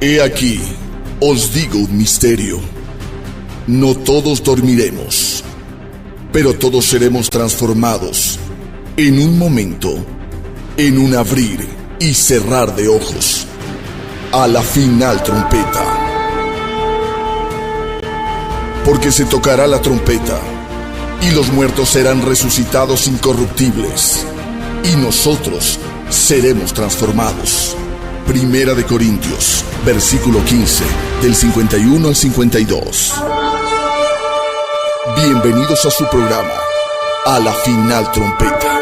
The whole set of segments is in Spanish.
He aquí, os digo un misterio. No todos dormiremos, pero todos seremos transformados en un momento, en un abrir y cerrar de ojos, a la final trompeta. Porque se tocará la trompeta, y los muertos serán resucitados incorruptibles, y nosotros seremos transformados. Primera de Corintios, versículo 15, del 51 al 52. Bienvenidos a su programa, A la Final Trompeta.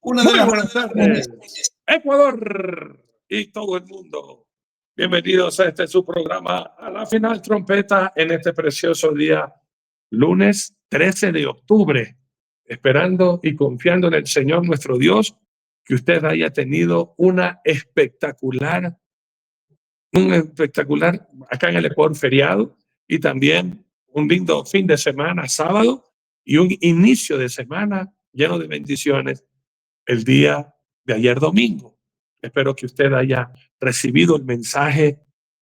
Muy buenas tardes, Ecuador y todo el mundo. Bienvenidos a este su programa, A la Final Trompeta, en este precioso día, lunes 13 de octubre, esperando y confiando en el Señor nuestro Dios, que usted haya tenido un espectacular acá en el Ecuador feriado, y también un lindo fin de semana, sábado, y un inicio de semana lleno de bendiciones el día de ayer domingo. Espero que usted haya recibido el mensaje,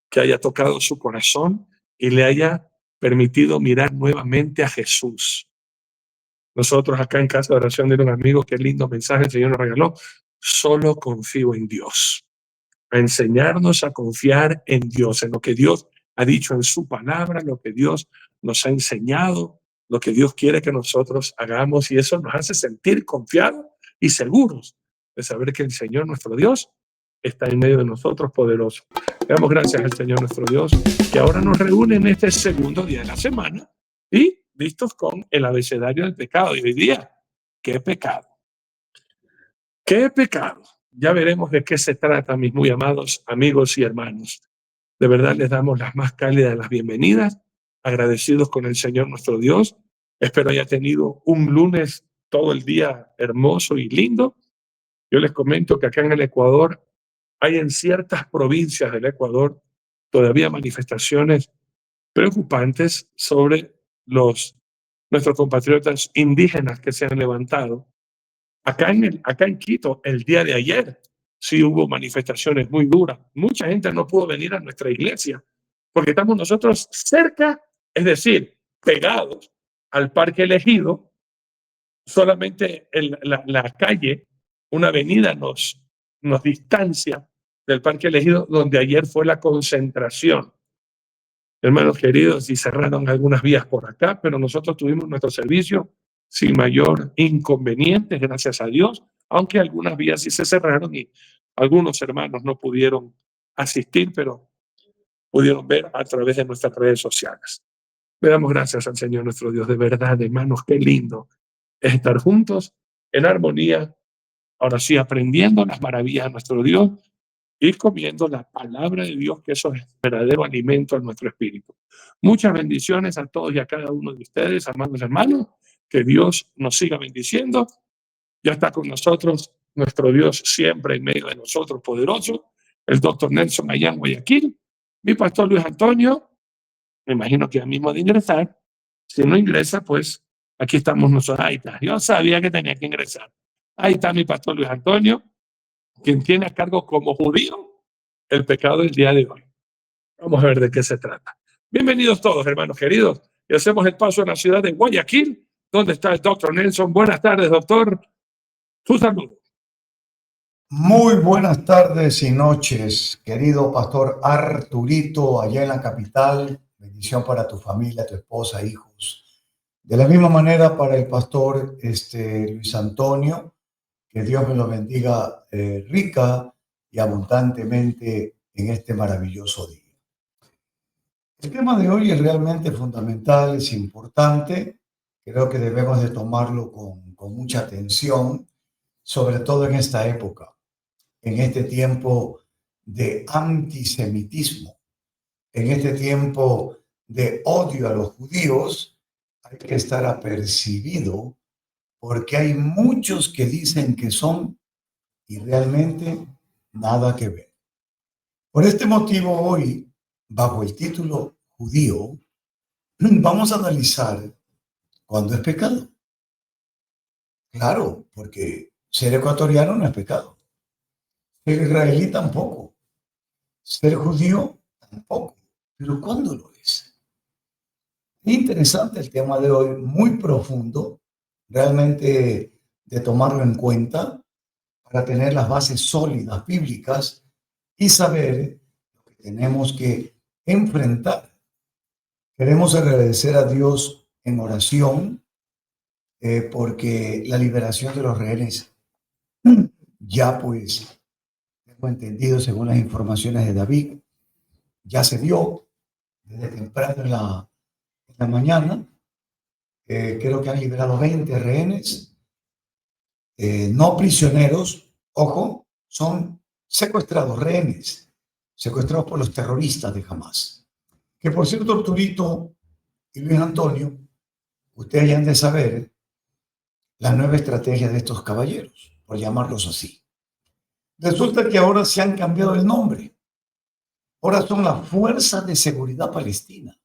que haya tocado su corazón y le haya permitido mirar nuevamente a Jesús. Nosotros acá en Casa de Oración de un amigo, qué lindo mensaje el Señor nos regaló. Solo confío en Dios. A enseñarnos a confiar en Dios, en lo que Dios ha dicho en su palabra, lo que Dios nos ha enseñado, lo que Dios quiere que nosotros hagamos, y eso nos hace sentir confiados y seguros de saber que el Señor nuestro Dios está en medio de nosotros, poderoso. Le damos gracias al Señor nuestro Dios, que ahora nos reúne en este segundo día de la semana y listos con el abecedario del pecado. Y hoy día, ¿qué pecado? ¿Qué pecado? Ya veremos de qué se trata, mis muy amados amigos y hermanos. De verdad les damos las más cálidas de las bienvenidas, agradecidos con el Señor nuestro Dios. Espero haya tenido un lunes todo el día hermoso y lindo. Yo les comento que acá en el Ecuador hay en ciertas provincias del Ecuador todavía manifestaciones preocupantes sobre nuestros compatriotas indígenas que se han levantado. Acá en Quito, el día de ayer, sí hubo manifestaciones muy duras. Mucha gente no pudo venir a nuestra iglesia porque estamos nosotros cerca, es decir, pegados al Parque Elegido. Solamente la calle, una avenida nos distancia del Parque Elegido, donde ayer fue la concentración. Hermanos queridos, y cerraron algunas vías por acá, pero nosotros tuvimos nuestro servicio sin mayor inconveniente, gracias a Dios, aunque algunas vías sí se cerraron y algunos hermanos no pudieron asistir, pero pudieron ver a través de nuestras redes sociales. Le damos gracias al Señor nuestro Dios, de verdad, hermanos, qué lindo es estar juntos en armonía, ahora sí, aprendiendo las maravillas de nuestro Dios y comiendo la palabra de Dios, que eso es verdadero alimento a nuestro espíritu. Muchas bendiciones a todos y a cada uno de ustedes, amados hermanos, que Dios nos siga bendiciendo. Ya está con nosotros nuestro Dios siempre en medio de nosotros, poderoso, el doctor Nelson allá en Guayaquil, mi pastor Luis Antonio, me imagino que ya mismo de ingresar. Si no ingresa, pues aquí estamos nosotros. Ahí está. Yo sabía que tenía que ingresar. Ahí está mi pastor Luis Antonio, quien tiene a cargo como judío el pecado del día de hoy. Vamos a ver de qué se trata. Bienvenidos todos, hermanos queridos. Y hacemos el paso a la ciudad de Guayaquil, donde está el doctor Nelson. Buenas tardes, doctor. Su saludo. Muy buenas tardes y noches, querido pastor Arturito, allá en la capital. Bendición para tu familia, tu esposa, hijos. De la misma manera para el pastor Luis Antonio, que Dios me lo bendiga rica y abundantemente en este maravilloso día. El tema de hoy es realmente fundamental, es importante. Creo que debemos de tomarlo con mucha atención, sobre todo en esta época, en este tiempo de antisemitismo, en este tiempo de odio a los judíos. Hay que estar apercibido porque hay muchos que dicen que son y realmente nada que ver. Por este motivo hoy, bajo el título judío, vamos a analizar cuándo es pecado. Claro, porque ser ecuatoriano no es pecado. Ser israelí tampoco. Ser judío tampoco. Pero ¿cuándo lo es? Interesante el tema de hoy, muy profundo, realmente de tomarlo en cuenta para tener las bases sólidas bíblicas y saber lo que tenemos que enfrentar. Queremos agradecer a Dios en oración porque la liberación de los rehenes ya pues, tengo entendido según las informaciones de David, ya se dio desde temprano en la mañana. Creo que han liberado 20 rehenes, no prisioneros, ojo, son secuestrados, rehenes, secuestrados por los terroristas de Hamas. Que por cierto, Arturito y Luis Antonio, ustedes ya han de saber la nueva estrategia de estos caballeros, por llamarlos así. Resulta que ahora se han cambiado el nombre. Ahora son la Fuerza de Seguridad Palestina.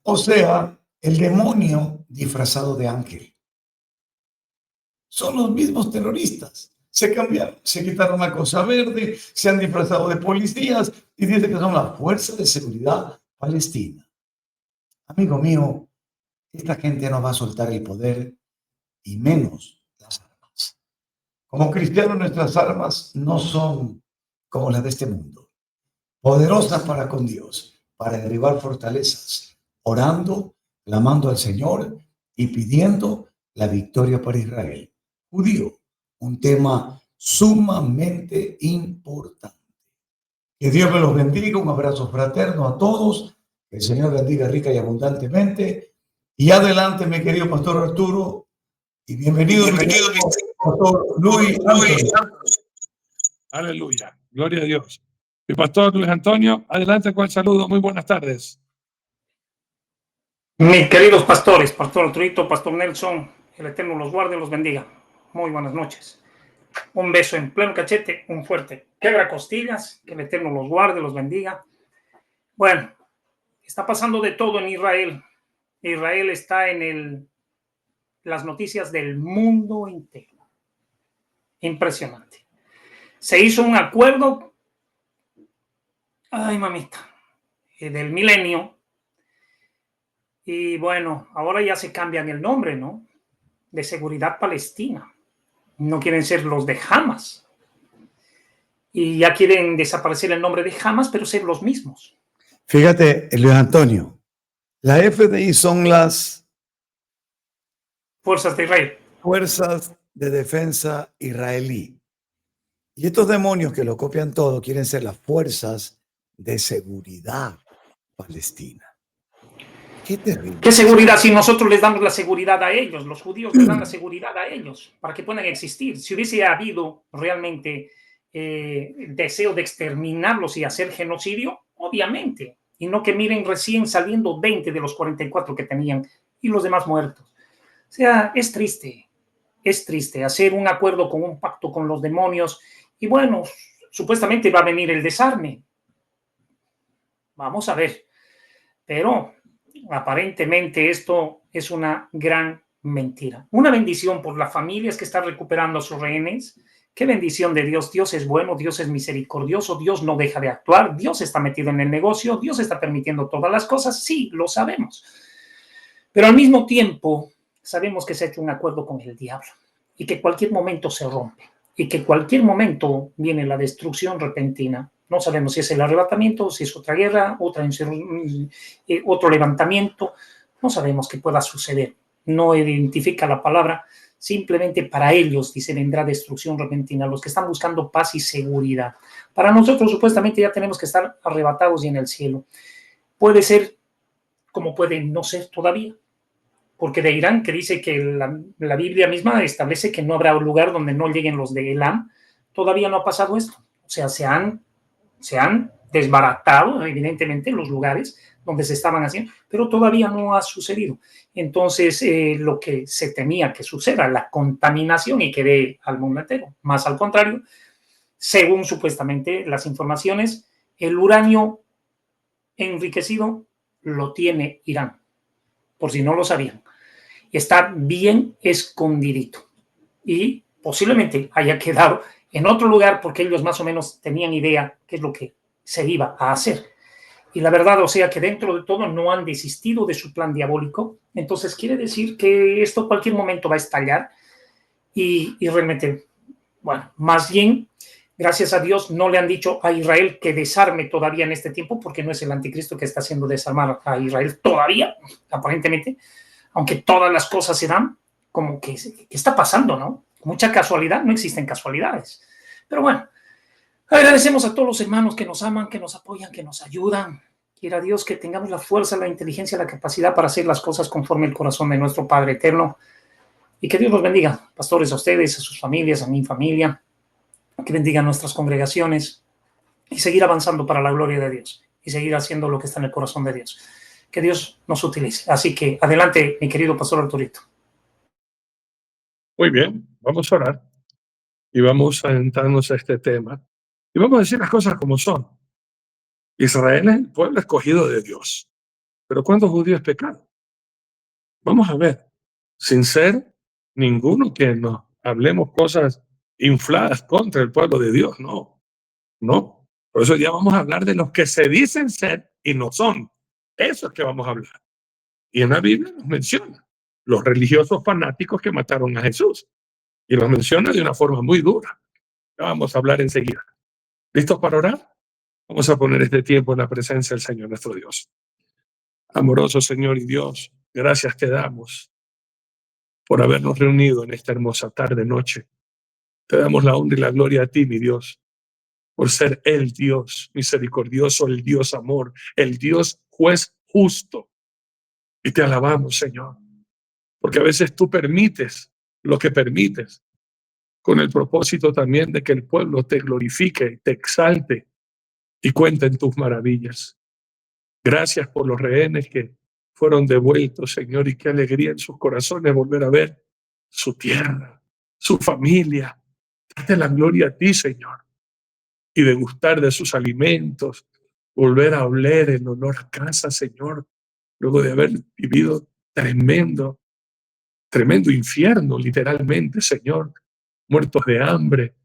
O sea, el demonio disfrazado de ángel. Son los mismos terroristas. Se cambiaron, se quitaron la cosa verde, se han disfrazado de policías y dicen que son la Fuerza de Seguridad Palestina. Amigo mío, esta gente no va a soltar el poder y menos las armas. Como cristianos, nuestras armas no son como las de este mundo. Poderosas para con Dios, para derribar fortalezas, orando, clamando al Señor y pidiendo la victoria para Israel. Judío, un tema sumamente importante. Que Dios me los bendiga, un abrazo fraterno a todos, que el Señor bendiga rica y abundantemente. Y adelante, mi querido Pastor Arturo, y bienvenido Pastor Luis Antonio. Aleluya, gloria a Dios. Mi pastor Luis Antonio, adelante con el saludo, muy buenas tardes. Mis queridos pastores, Pastor Arturito, Pastor Nelson, el Eterno los guarde y los bendiga. Muy buenas noches. Un beso en pleno cachete, un fuerte quebra costillas, que el Eterno los guarde, los bendiga. Bueno, está pasando de todo en Israel. Israel está en las noticias del mundo entero. Impresionante. Se hizo un acuerdo, ay mamita, del milenio. Y bueno, ahora ya se cambian el nombre, ¿no? De Seguridad Palestina. No quieren ser los de Hamas. Y ya quieren desaparecer el nombre de Hamas, pero ser los mismos. Fíjate, Luis Antonio, la FDI son las Fuerzas de Israel. Fuerzas de Defensa Israelí. Y estos demonios que lo copian todo quieren ser las Fuerzas de Seguridad Palestina. Qué terrible. ¿Qué seguridad? Si nosotros les damos la seguridad a ellos, los judíos les dan la seguridad a ellos para que puedan existir. Si hubiese habido realmente deseo de exterminarlos y hacer genocidio, obviamente, y no que miren recién saliendo 20 de los 44 que tenían y los demás muertos. O sea, es triste hacer un acuerdo con un pacto con los demonios y bueno, supuestamente va a venir el desarme. Vamos a ver, pero aparentemente esto es una gran mentira. Una bendición por las familias que están recuperando a sus rehenes. Qué bendición de Dios. Dios es bueno, Dios es misericordioso, Dios no deja de actuar, Dios está metido en el negocio, Dios está permitiendo todas las cosas, sí, lo sabemos. Pero al mismo tiempo sabemos que se ha hecho un acuerdo con el diablo y que cualquier momento se rompe y que cualquier momento viene la destrucción repentina. No sabemos si es el arrebatamiento, si es otra guerra, otro levantamiento. No sabemos qué pueda suceder. No identifica la palabra. Simplemente para ellos, dice, vendrá destrucción repentina. Los que están buscando paz y seguridad. Para nosotros, supuestamente, ya tenemos que estar arrebatados y en el cielo. Puede ser como puede no ser todavía. Porque de Irán, que dice que la Biblia misma establece que no habrá un lugar donde no lleguen los de Elam, todavía no ha pasado esto. O sea, se han desbaratado, evidentemente, los lugares donde se estaban haciendo, pero todavía no ha sucedido. Entonces, lo que se temía que suceda, la contaminación y que dé al mundo entero. Más al contrario, según supuestamente las informaciones, el uranio enriquecido lo tiene Irán, por si no lo sabían. Está bien escondidito y posiblemente haya quedado en otro lugar porque ellos más o menos tenían idea qué es lo que se iba a hacer. Y la verdad, o sea que dentro de todo no han desistido de su plan diabólico. Entonces quiere decir que esto cualquier momento va a estallar y realmente, bueno, más bien, gracias a Dios no le han dicho a Israel que desarme todavía en este tiempo, porque no es el anticristo que está haciendo desarmar a Israel todavía, aparentemente, aunque todas las cosas se dan como que está pasando, ¿no? Mucha casualidad, no existen casualidades. Pero bueno, agradecemos a todos los hermanos que nos aman, que nos apoyan, que nos ayudan. Quiera Dios que tengamos la fuerza, la inteligencia, la capacidad para hacer las cosas conforme el corazón de nuestro Padre eterno. Y que Dios los bendiga, pastores, a ustedes, a sus familias, a mi familia. Que bendiga nuestras congregaciones y seguir avanzando para la gloria de Dios y seguir haciendo lo que está en el corazón de Dios. Que Dios nos utilice. Así que adelante, mi querido pastor Arturito. Muy bien, vamos a orar y vamos a adentrarnos a este tema y vamos a decir las cosas como son. Israel es el pueblo escogido de Dios, pero ¿cuántos judíos pecaron? Vamos a ver, sin ser ninguno que nos hablemos cosas infladas contra el pueblo de Dios, no, no. Por eso ya vamos a hablar de los que se dicen ser y no son. Eso es que vamos a hablar. Y en la Biblia nos menciona los religiosos fanáticos que mataron a Jesús. Y los menciona de una forma muy dura. Ya vamos a hablar enseguida. ¿Listos para orar? Vamos a poner este tiempo en la presencia del Señor nuestro Dios. Amoroso Señor y Dios, gracias te damos por habernos reunido en esta hermosa tarde, noche. Te damos la honra y la gloria a ti, mi Dios, por ser el Dios misericordioso, el Dios amor, el Dios juez justo. Y te alabamos, Señor, porque a veces tú permites lo que permites, con el propósito también de que el pueblo te glorifique, te exalte y cuente en tus maravillas. Gracias por los rehenes que fueron devueltos, Señor, y qué alegría en sus corazones volver a ver su tierra, su familia. Date la gloria a ti, Señor, y degustar de sus alimentos, volver a oler el olor a casa, Señor, luego de haber vivido tremendo infierno, literalmente, Señor, muertos de hambre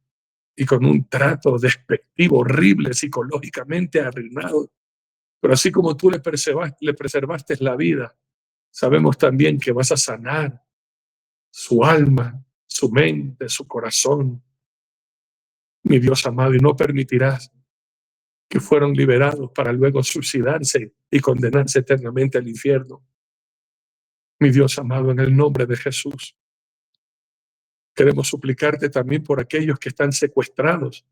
y con un trato despectivo, horrible, psicológicamente arruinado. Pero así como tú le preservaste la vida, sabemos también que vas a sanar su alma, su mente, su corazón, mi Dios amado, y no permitirás que fueron liberados para luego suicidarse y condenarse eternamente al infierno. Mi Dios amado, en el nombre de Jesús, queremos suplicarte también por aquellos que están secuestrados,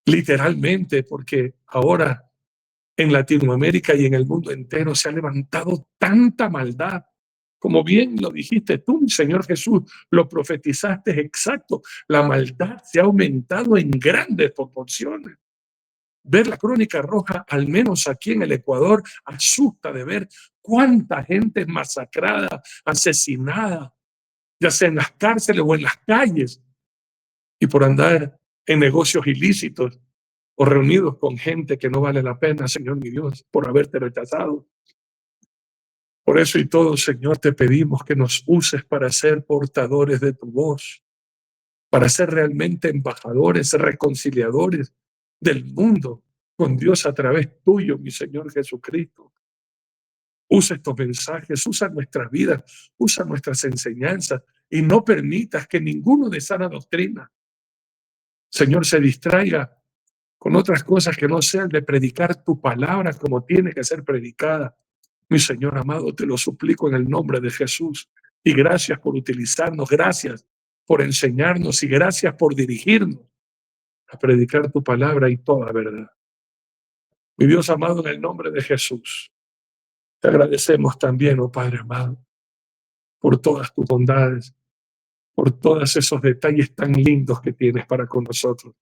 literalmente, porque ahora en Latinoamérica y en el mundo entero se ha levantado tanta maldad. Como bien lo dijiste tú, Señor Jesús, lo profetizaste exacto. La maldad se ha aumentado en grandes proporciones. Ver la Crónica Roja, al menos aquí en el Ecuador, asusta de ver cuánta gente es masacrada, asesinada, ya sea en las cárceles o en las calles, y por andar en negocios ilícitos o reunidos con gente que no vale la pena, Señor mi Dios, por haberte rechazado. Por eso y todo, Señor, te pedimos que nos uses para ser portadores de tu voz, para ser realmente embajadores, reconciliadores del mundo con Dios a través tuyo, mi Señor Jesucristo. Usa estos mensajes, usa nuestras vidas, usa nuestras enseñanzas y no permitas que ninguno de sana doctrina, Señor, se distraiga con otras cosas que no sean de predicar tu palabra como tiene que ser predicada. Mi Señor amado, te lo suplico en el nombre de Jesús. Y gracias por utilizarnos, gracias por enseñarnos y gracias por dirigirnos a predicar tu palabra y toda verdad. Mi Dios amado, en el nombre de Jesús, te agradecemos también, oh Padre amado, por todas tus bondades, por todos esos detalles tan lindos que tienes para con nosotros.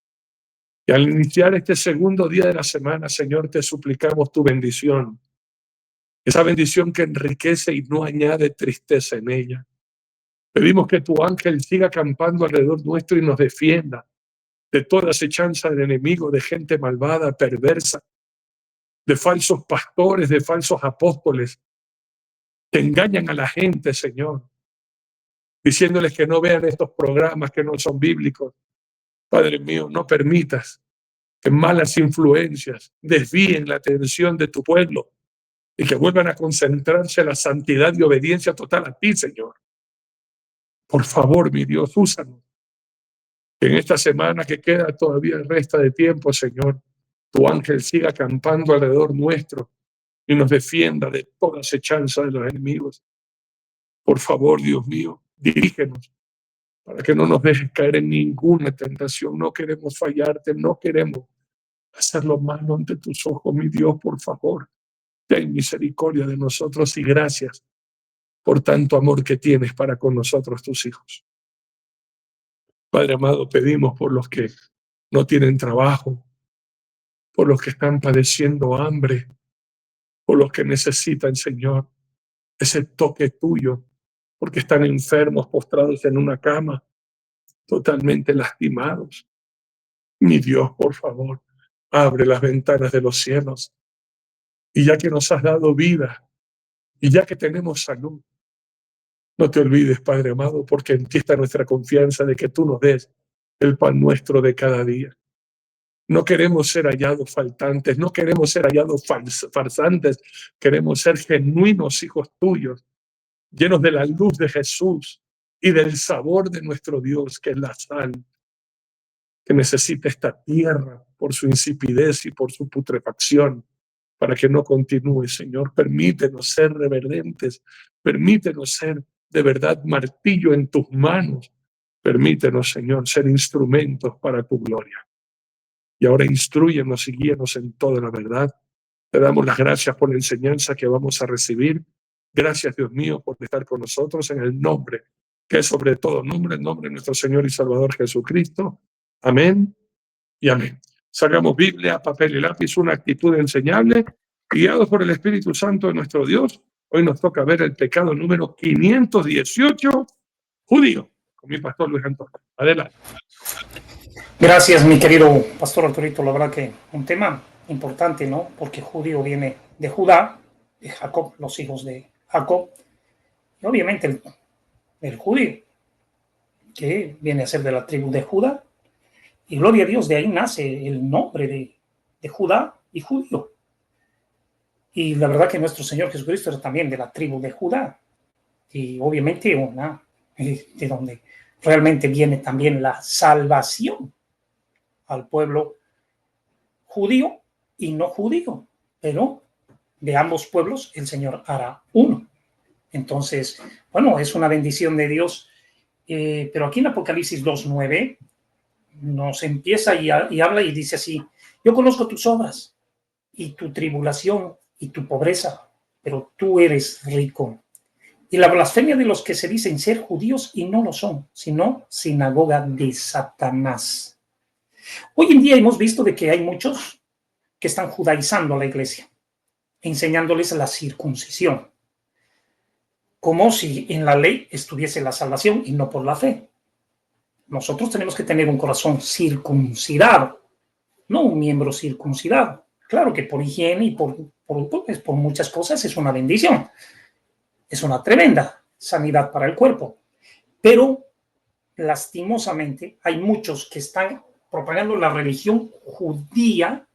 Y al iniciar este segundo día de la semana, Señor, te suplicamos tu bendición. Esa bendición que enriquece y no añade tristeza en ella. Pedimos que tu ángel siga acampando alrededor nuestro y nos defienda. de toda acechanza del enemigo, de gente malvada, perversa, de falsos pastores, de falsos apóstoles, que engañan a la gente, Señor, diciéndoles que no vean estos programas que no son bíblicos. Padre mío, no permitas que malas influencias desvíen la atención de tu pueblo y que vuelvan a concentrarse en la santidad y obediencia total a ti, Señor. Por favor, mi Dios, úsanos. Que en esta semana que queda todavía resta de tiempo, Señor, tu ángel siga acampando alrededor nuestro y nos defienda de toda acechanza de los enemigos. Por favor, Dios mío, dirígenos para que no nos dejes caer en ninguna tentación. No queremos fallarte, no queremos hacer lo malo ante tus ojos, mi Dios, por favor. Ten misericordia de nosotros y gracias por tanto amor que tienes para con nosotros, tus hijos. Padre amado, pedimos por los que no tienen trabajo, por los que están padeciendo hambre, por los que necesitan, Señor, ese toque tuyo, porque están enfermos, postrados en una cama, totalmente lastimados. Mi Dios, por favor, abre las ventanas de los cielos. Y ya que nos has dado vida, y ya que tenemos salud, no te olvides, Padre amado, porque en ti está nuestra confianza de que tú nos des el pan nuestro de cada día. No queremos ser hallados faltantes, no queremos ser hallados farsantes, queremos ser genuinos hijos tuyos, llenos de la luz de Jesús y del sabor de nuestro Dios, que es la sal que necesita esta tierra por su insipidez y por su putrefacción, para que no continúe, Señor. Permítenos ser reverentes, permítenos ser de verdad martillo en tus manos. Permítenos, Señor, ser instrumentos para tu gloria. Y ahora instrúyenos y guíenos en toda la verdad. Te damos las gracias por la enseñanza que vamos a recibir. Gracias, Dios mío, por estar con nosotros en el nombre, que es sobre todo nombre, el nombre de nuestro Señor y Salvador Jesucristo. Amén y amén. Sacamos Biblia, papel y lápiz, una actitud enseñable, guiados por el Espíritu Santo de nuestro Dios. Hoy nos toca ver el pecado número 518, judío, con mi pastor Luis Antonio. Adelante. Gracias, mi querido pastor Arturito. La verdad que un tema importante, ¿no? Porque judío viene de Judá, de Jacob, los hijos de Jacob, y obviamente el judío, que viene a ser de la tribu de Judá, y gloria a Dios, de ahí nace el nombre de Judá y judío. Y la verdad que nuestro Señor Jesucristo era también de la tribu de Judá, y obviamente de donde realmente viene también la salvación al pueblo judío y no judío, pero de ambos pueblos el Señor hará uno. Entonces, bueno, es una bendición de Dios, pero aquí en Apocalipsis 2:9 nos empieza y habla y dice así: yo conozco tus obras y tu tribulación y tu pobreza, pero tú eres rico. Y la blasfemia de los que se dicen ser judíos y no lo son, sino sinagoga de Satanás. Hoy en día hemos visto de que hay muchos que están judaizando a la iglesia, enseñándoles la circuncisión, como si en la ley estuviese la salvación y no por la fe. Nosotros tenemos que tener un corazón circuncidado, no un miembro circuncidado. Claro que por higiene y por muchas cosas es una bendición, es una tremenda sanidad para el cuerpo, pero lastimosamente hay muchos que están propagando la religión judía,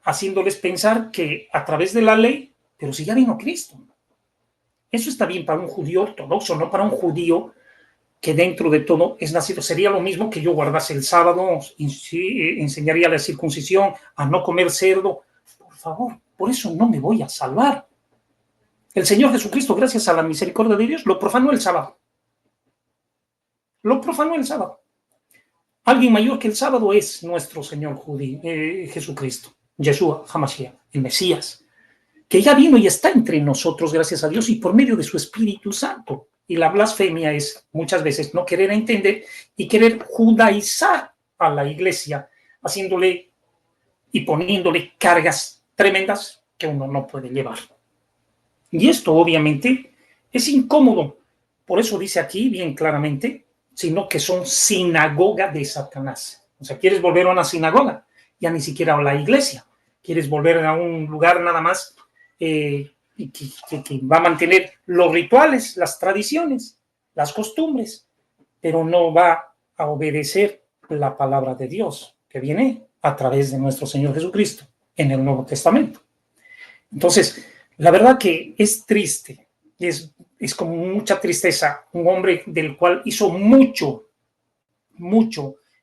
haciéndoles pensar que a través de la ley, pero si ya vino Cristo. Eso está bien para un judío ortodoxo, no para un judío que dentro de todo es nacido. Sería lo mismo que yo guardase el sábado, enseñaría la circuncisión, a no comer cerdo. Por favor, por eso no me voy a salvar. El Señor Jesucristo, gracias a la misericordia de Dios, lo profanó el sábado. Lo profanó el sábado. Alguien mayor que el sábado es nuestro Señor Jesucristo, Yeshua HaMashiach, el Mesías, que ya vino y está entre nosotros, gracias a Dios, y por medio de su Espíritu Santo. Y la blasfemia es muchas veces no querer entender y querer judaizar a la iglesia, haciéndole y poniéndole cargas tremendas que uno no puede llevar. Y esto obviamente es incómodo. Por eso dice aquí bien claramente sino que son sinagoga de Satanás. O sea, ¿quieres volver a una sinagoga? Ya ni siquiera a la iglesia. ¿Quieres volver a un lugar nada más que va a mantener los rituales, las tradiciones, las costumbres, pero no va a obedecer la palabra de Dios que viene a través de nuestro Señor Jesucristo en el Nuevo Testamento? Entonces, la verdad que es triste, es como mucha tristeza, un hombre del cual hizo mucho.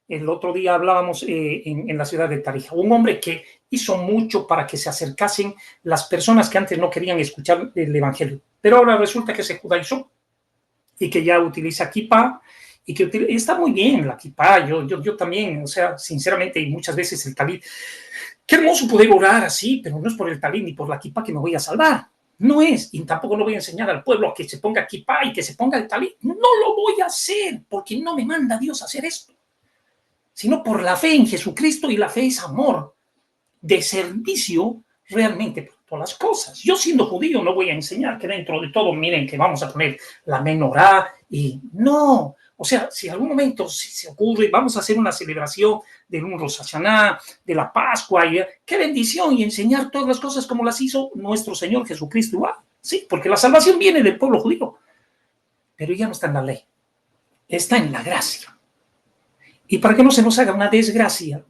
El otro día hablábamos en la ciudad de Tarija, un hombre que hizo mucho para que se acercasen las personas que antes no querían escuchar el evangelio, pero ahora resulta que se judaizó y que ya utiliza kippah y que está muy bien la kippah. Yo también, o sea, sinceramente, y muchas veces el talit, qué hermoso poder orar así, pero no es por el talit ni por la kippah que me voy a salvar. No es, y tampoco lo voy a enseñar al pueblo a que se ponga kippah y que se ponga el talit. No lo voy a hacer, porque no me manda Dios a hacer esto, sino por la fe en Jesucristo, y la fe es amor, de servicio realmente por todas las cosas. Yo, siendo judío, no voy a enseñar que dentro de todo, miren, que vamos a poner la menorá, y no. O sea, si en algún momento se ocurre, vamos a hacer una celebración de un Rosh Hashaná, de la Pascua, y qué bendición, y enseñar todas las cosas como las hizo nuestro Señor Jesucristo igual. Sí, porque la salvación viene del pueblo judío, pero ya no está en la ley, está en la gracia. Y para que no se nos haga una desgracia,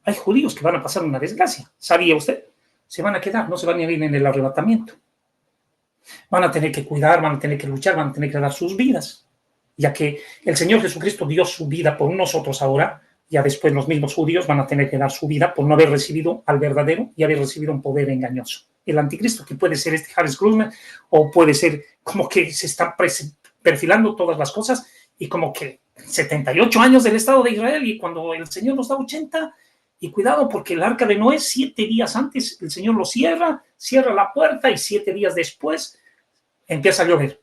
hay judíos que van a pasar una desgracia. ¿Sabía usted? Se van a quedar, no se van a ir en el arrebatamiento. Van a tener que cuidar, van a tener que luchar, van a tener que dar sus vidas. Ya que el Señor Jesucristo dio su vida por nosotros ahora, ya después los mismos judíos van a tener que dar su vida por no haber recibido al verdadero y haber recibido un poder engañoso. El anticristo, que puede ser Harris Cruzman, o puede ser como que se están perfilando todas las cosas, y como que 78 años del Estado de Israel, y cuando el Señor nos da 80, y cuidado, porque el arca de Noé, 7 días antes, el Señor lo cierra la puerta, y 7 días después empieza a llover.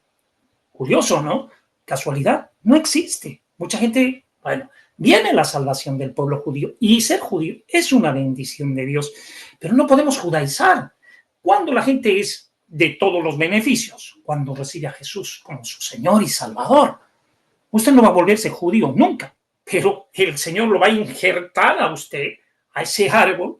Curioso, ¿no? Casualidad, no existe. Mucha gente, bueno, viene la salvación del pueblo judío, y ser judío es una bendición de Dios, pero no podemos judaizar. Cuando la gente es de todos los beneficios, cuando recibe a Jesús como su Señor y Salvador, usted no va a volverse judío nunca, pero el Señor lo va a injertar a usted, a ese árbol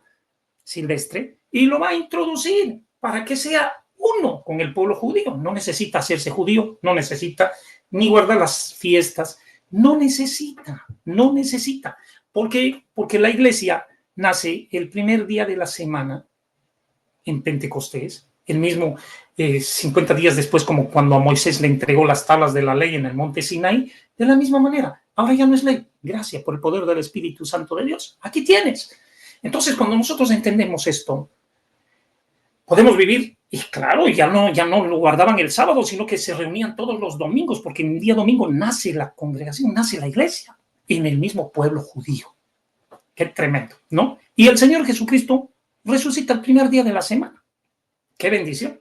silvestre, y lo va a introducir para que sea uno con el pueblo judío. No necesita hacerse judío, no necesita ni guardar las fiestas, no necesita. Porque la iglesia nace el primer día de la semana en Pentecostés, el mismo 50 días después, como cuando a Moisés le entregó las tablas de la ley en el monte Sinaí. De la misma manera, ahora ya no es ley, gracias por el poder del Espíritu Santo de Dios. Aquí tienes. Entonces, cuando nosotros entendemos esto, podemos vivir, y claro, ya no lo guardaban el sábado, sino que se reunían todos los domingos, porque en el día domingo nace la congregación, nace la iglesia, en el mismo pueblo judío. Qué tremendo, ¿no? Y el Señor Jesucristo resucita el primer día de la semana. ¡Qué bendición!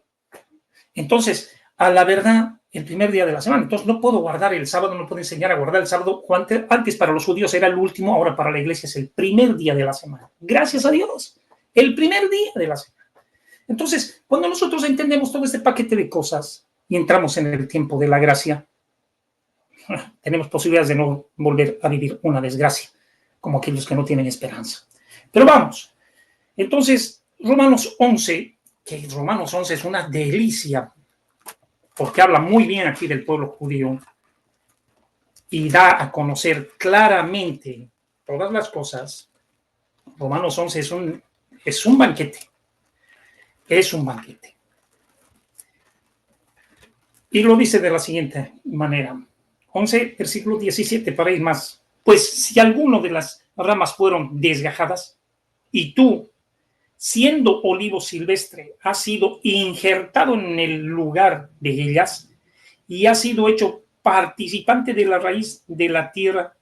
Entonces, a la verdad, el primer día de la semana. Entonces, no puedo guardar el sábado, no puedo enseñar a guardar el sábado. Antes para los judíos era el último, ahora para la iglesia es el primer día de la semana. Gracias a Dios, el primer día de la semana. Entonces, cuando nosotros entendemos todo este paquete de cosas y entramos en el tiempo de la gracia, tenemos posibilidades de no volver a vivir una desgracia, como aquellos que no tienen esperanza. Pero vamos, entonces, Romanos 11, que Romanos 11 es una delicia, porque habla muy bien aquí del pueblo judío y da a conocer claramente todas las cosas. Romanos 11 es un banquete. Es un banquete. Y lo dice de la siguiente manera. 11, versículo 17, para ir más. Pues si alguno de las ramas fueron desgajadas, y tú, siendo olivo silvestre, has sido injertado en el lugar de ellas, y has sido hecho participante de la raíz de la tierra,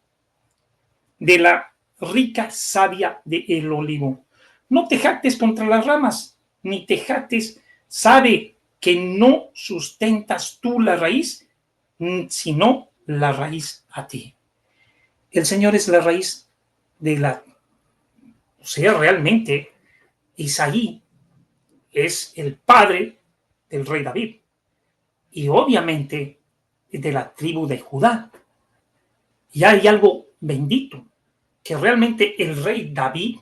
de la rica savia del olivo. No te jactes contra las ramas, ni te jactes, sabe que no sustentas tú la raíz, sino la raíz a ti. El Señor es la raíz de la... O sea, realmente, Isaí es el padre del rey David y obviamente de la tribu de Judá. Y hay algo bendito, que realmente el rey David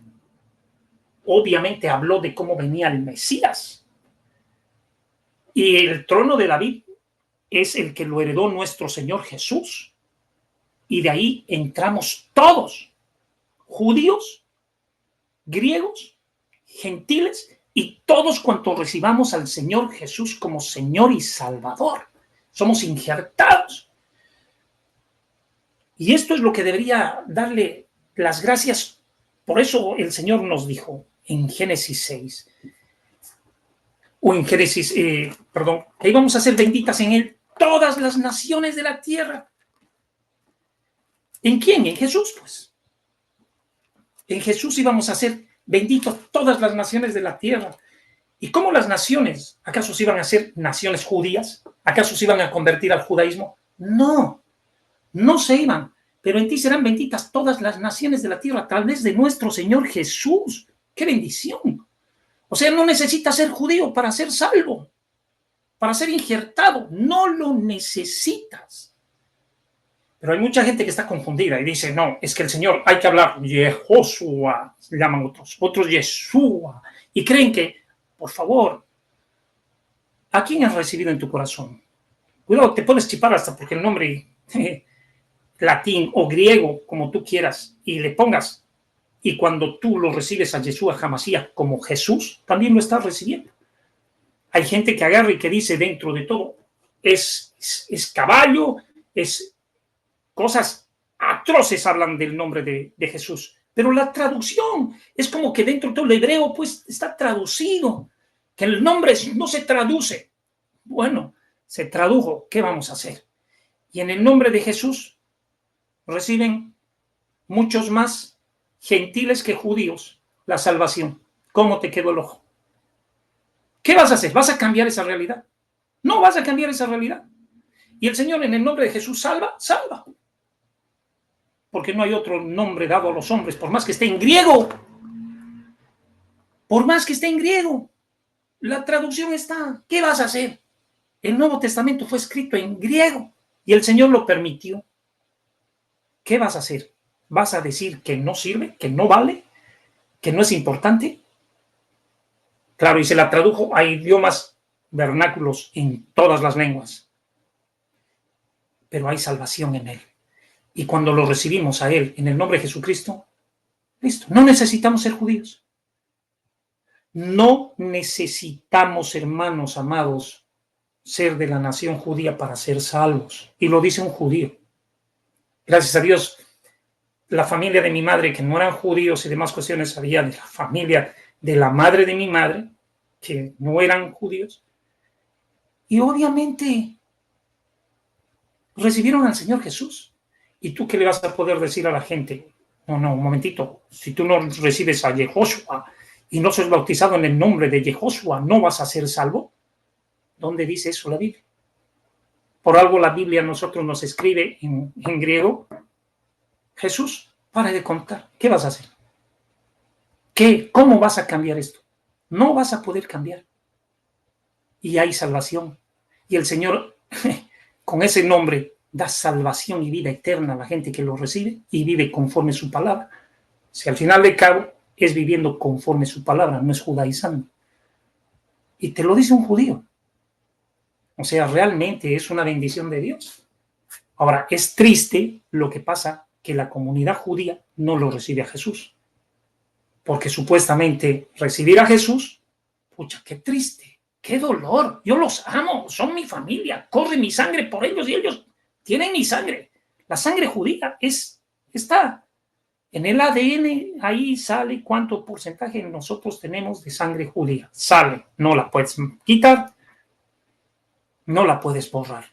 obviamente habló de cómo venía el Mesías. Y el trono de David es el que lo heredó nuestro Señor Jesús. Y de ahí entramos todos, judíos, griegos, gentiles y todos cuantos recibamos al Señor Jesús como Señor y Salvador. Somos injertados. Y esto es lo que debería darle las gracias. Por eso el Señor nos dijo en Génesis 6, o en Génesis, que íbamos a ser benditas en Él todas las naciones de la tierra. ¿En quién? En Jesús, pues. En Jesús íbamos a ser benditos todas las naciones de la tierra. ¿Y cómo las naciones? ¿Acaso se iban a ser naciones judías? ¿Acaso se iban a convertir al judaísmo? No, no se iban. Pero en ti serán benditas todas las naciones de la tierra a través de nuestro Señor Jesús. ¡Qué bendición! O sea, no necesitas ser judío para ser salvo, para ser injertado. No lo necesitas. Pero hay mucha gente que está confundida y dice, no, es que el Señor hay que hablar Yehoshua, se llaman otros Yeshua, y creen que, por favor, ¿a quién has recibido en tu corazón? Cuidado, te puedes chipar hasta porque el nombre latín o griego, como tú quieras, y le pongas, y cuando tú lo recibes a Yeshua Hamashiach como Jesús, también lo estás recibiendo. Hay gente que agarra y que dice dentro de todo, es caballo, es cosas atroces hablan del nombre de Jesús, pero la traducción es como que dentro de todo el hebreo pues está traducido, que el nombre no se traduce. Bueno, se tradujo, ¿qué vamos a hacer? Y en el nombre de Jesús reciben muchos más gentiles que judíos la salvación. ¿Cómo te quedó el ojo? ¿Qué vas a hacer? ¿Vas a cambiar esa realidad? No vas a cambiar esa realidad. Y el Señor en el nombre de Jesús salva, salva. Porque no hay otro nombre dado a los hombres, por más que esté en griego. Por más que esté en griego. La traducción está. ¿Qué vas a hacer? El Nuevo Testamento fue escrito en griego y el Señor lo permitió. ¿Qué vas a hacer? ¿Vas a decir que no sirve, que no vale, que no es importante? Claro, y se la tradujo a idiomas vernáculos en todas las lenguas. Pero hay salvación en Él. Y cuando lo recibimos a Él en el nombre de Jesucristo, listo, no necesitamos ser judíos. No necesitamos, hermanos amados, ser de la nación judía para ser salvos. Y lo dice un judío. Gracias a Dios, la familia de mi madre, que no eran judíos y demás cuestiones, había de la familia de la madre de mi madre, que no eran judíos. Y obviamente recibieron al Señor Jesús. ¿Y tú qué le vas a poder decir a la gente? No, un momentito. Si tú no recibes a Yehoshua y no sos bautizado en el nombre de Yehoshua, ¿no vas a ser salvo? ¿Dónde dice eso la Biblia? Por algo la Biblia a nosotros nos escribe en griego. Jesús, para de contar. ¿Qué vas a hacer? ¿Cómo vas a cambiar esto? No vas a poder cambiar. Y hay salvación. Y el Señor, con ese nombre, da salvación y vida eterna a la gente que lo recibe y vive conforme su palabra. Si al final de cabo es viviendo conforme su palabra, no es judaizando. Y te lo dice un judío. O sea, realmente es una bendición de Dios. Ahora, es triste lo que pasa, que la comunidad judía no lo recibe a Jesús. Porque supuestamente recibir a Jesús, pucha, qué triste, qué dolor. Yo los amo, son mi familia, corre mi sangre por ellos y ellos tienen mi sangre. La sangre judía está en el ADN, ahí sale cuánto porcentaje nosotros tenemos de sangre judía. Sale, no la puedes quitar, no la puedes borrar.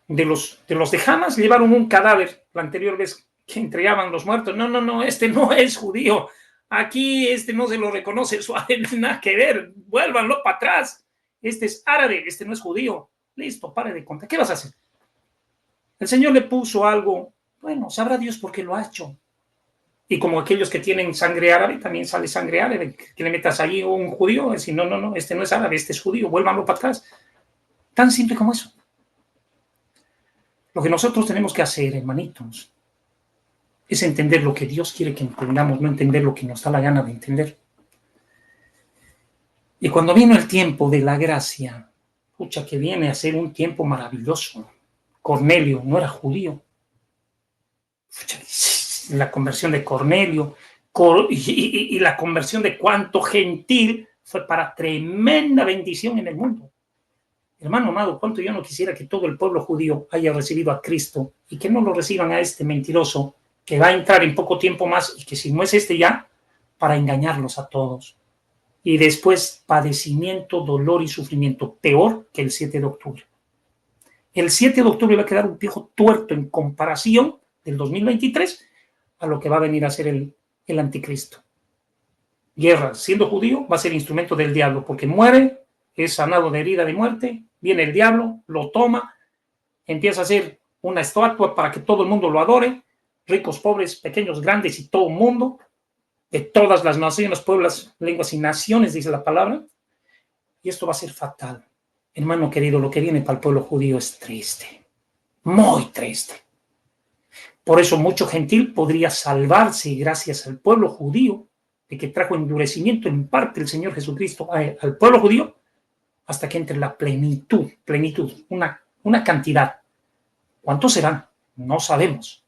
De los de Hamas llevaron un cadáver la anterior vez que entregaban los muertos. No, este no es judío. Aquí este no se lo reconoce, suave, nada que ver. Vuélvanlo para atrás. Este es árabe, este no es judío. Listo, pare de contar. ¿Qué vas a hacer? El Señor le puso algo. Bueno, sabrá Dios por qué lo ha hecho. Y como aquellos que tienen sangre árabe, también sale sangre árabe. Que le metas ahí un judío, decir, no, este no es árabe, este es judío, vuélvanlo para atrás. Tan simple como eso. Lo que nosotros tenemos que hacer, hermanitos, es entender lo que Dios quiere que entendamos, no entender lo que nos da la gana de entender. Y cuando vino el tiempo de la gracia, pucha, que viene a ser un tiempo maravilloso. Cornelio no era judío. Pucha, la conversión de Cornelio y la conversión de cuánto gentil fue para tremenda bendición en el mundo. Hermano amado, cuánto yo no quisiera que todo el pueblo judío haya recibido a Cristo y que no lo reciban a este mentiroso que va a entrar en poco tiempo más y que si no es este ya, para engañarlos a todos. Y después padecimiento, dolor y sufrimiento, peor que el 7 de octubre. El 7 de octubre va a quedar un viejo tuerto en comparación del 2023 a lo que va a venir a ser el anticristo. Guerra, siendo judío, va a ser instrumento del diablo, porque muere, es sanado de herida de muerte, viene el diablo, lo toma, empieza a hacer una estatua para que todo el mundo lo adore, ricos, pobres, pequeños, grandes y todo el mundo, de todas las naciones, pueblos, lenguas y naciones, dice la palabra, y esto va a ser fatal. Hermano querido, lo que viene para el pueblo judío es triste, muy triste. Por eso mucho gentil podría salvarse gracias al pueblo judío, de que trajo endurecimiento en parte el Señor Jesucristo al pueblo judío, hasta que entre la plenitud, una cantidad. ¿Cuántos serán? No sabemos.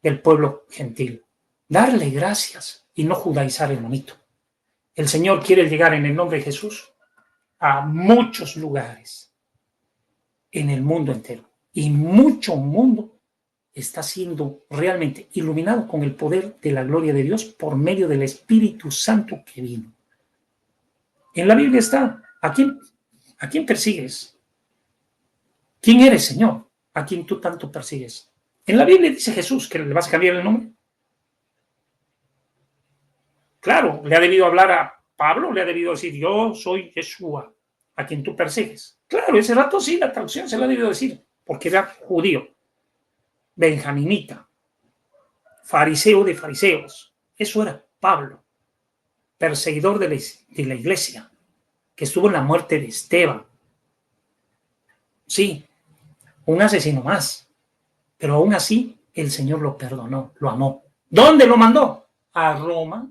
Del pueblo gentil. Darle gracias y no judaizar, hermanito. El Señor quiere llegar en el nombre de Jesús a muchos lugares en el mundo entero. Y mucho mundo está siendo realmente iluminado con el poder de la gloria de Dios por medio del Espíritu Santo que vino. En la Biblia está, ¿a quién persigues? ¿Quién eres, Señor? ¿A quién tú tanto persigues? En la Biblia dice Jesús que le vas a cambiar el nombre. Claro, le ha debido hablar a Pablo, le ha debido decir, yo soy Yeshua, a quien tú persigues. Claro, ese rato sí, la traducción se la ha debido decir, porque era judío, benjaminita, fariseo de fariseos. Eso era Pablo, perseguidor de la iglesia, que estuvo en la muerte de Esteban. Sí, un asesino más, pero aún así el Señor lo perdonó, lo amó. ¿Dónde lo mandó? A Roma.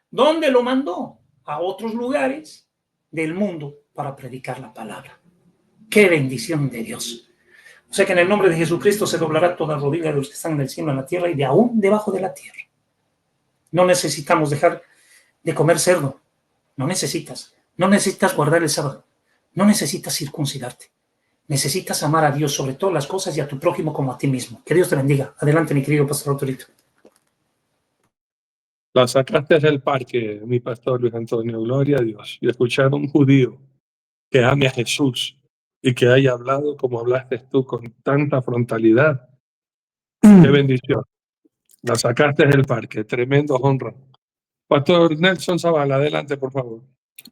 ¿Dónde lo mandó? A otros lugares del mundo para predicar la palabra. ¡Qué bendición de Dios! O sea que en el nombre de Jesucristo se doblará toda rodilla de los que están en el cielo, en la tierra y de aún debajo de la tierra. No necesitamos dejar de comer cerdo. No necesitas. No necesitas guardar el sábado. No necesitas circuncidarte. Necesitas amar a Dios sobre todas las cosas y a tu prójimo como a ti mismo. Que Dios te bendiga. Adelante, mi querido pastor Arturito. La sacaste del parque, mi pastor Luis Antonio, gloria a Dios. Y escuchar a un judío que ame a Jesús y que haya hablado como hablaste tú con tanta frontalidad. Qué bendición. La sacaste del parque, tremendo honra. Pastor Nelson Zavala, adelante, por favor.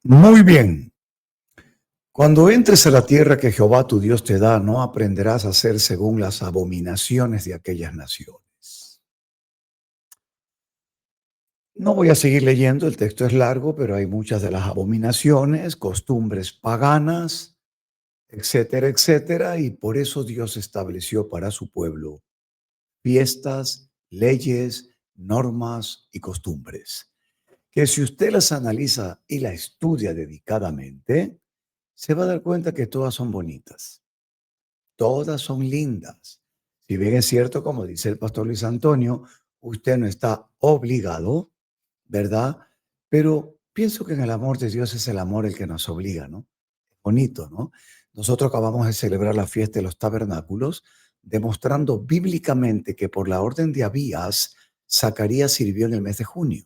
Muy bien. Cuando entres a la tierra que Jehová tu Dios te da, no aprenderás a hacer según las abominaciones de aquellas naciones. No voy a seguir leyendo, el texto es largo, pero hay muchas de las abominaciones, costumbres paganas, etcétera, etcétera, y por eso Dios estableció para su pueblo fiestas, leyes, normas y costumbres, que si usted las analiza y las estudia dedicadamente, se va a dar cuenta que todas son bonitas, todas son lindas. Si bien es cierto, como dice el pastor Luis Antonio, usted no está obligado, ¿verdad? Pero pienso que en el amor de Dios es el amor el que nos obliga, ¿no? Bonito, ¿no? Nosotros acabamos de celebrar la fiesta de los tabernáculos, demostrando bíblicamente que por la orden de Abías, Zacarías sirvió en el mes de junio.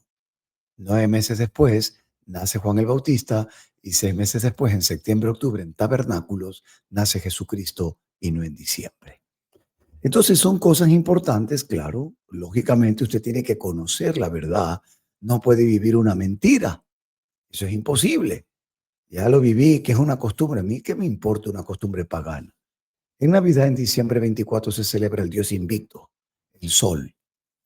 9 meses después, nace Juan el Bautista y 6 meses después, en septiembre, octubre, en tabernáculos, nace Jesucristo y no en diciembre. Entonces son cosas importantes, claro. Lógicamente usted tiene que conocer la verdad. No puede vivir una mentira. Eso es imposible. Ya lo viví, que es una costumbre. A mí, ¿qué me importa una costumbre pagana? En Navidad, en diciembre 24, se celebra el Dios invicto, el sol.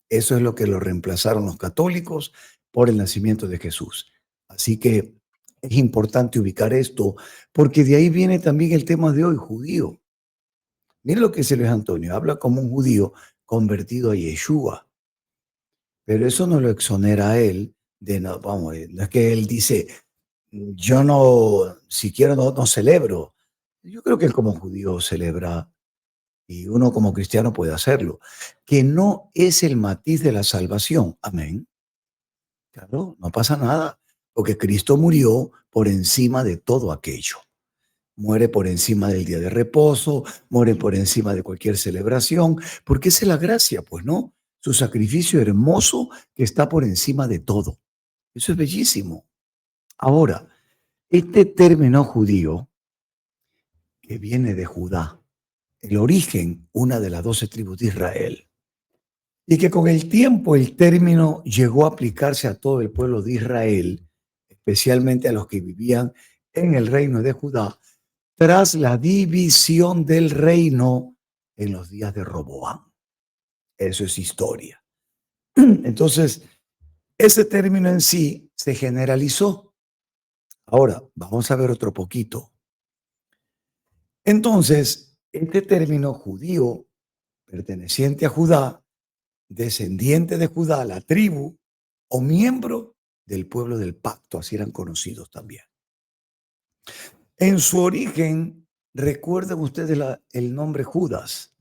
Eso es lo que lo reemplazaron los católicos por el nacimiento de Jesús. Así que es importante ubicar esto, porque de ahí viene también el tema de hoy, judío. Mire lo que dice Luis Antonio, habla como un judío convertido a Yeshua, pero eso no lo exonera a él de, no, vamos, no es que él dice, yo no, siquiera no celebro. Yo creo que él como judío celebra y uno como cristiano puede hacerlo, que no es el matiz de la salvación. Amén. Claro, no pasa nada, porque Cristo murió por encima de todo aquello. Muere por encima del día de reposo, muere por encima de cualquier celebración, porque esa es la gracia, pues, ¿no? Su sacrificio hermoso que está por encima de todo. Eso es bellísimo. Ahora, este término judío que viene de Judá, el origen, una de las 12 tribus de Israel, y que con el tiempo el término llegó a aplicarse a todo el pueblo de Israel, especialmente a los que vivían en el reino de Judá, tras la división del reino en los días de Roboam. Eso es historia. Entonces, ese término en sí se generalizó. Ahora, vamos a ver otro poquito. Entonces, este término judío, perteneciente a Judá, descendiente de Judá, la tribu o miembro del pueblo del pacto, así eran conocidos también. En su origen, recuerdan ustedes el nombre Judas,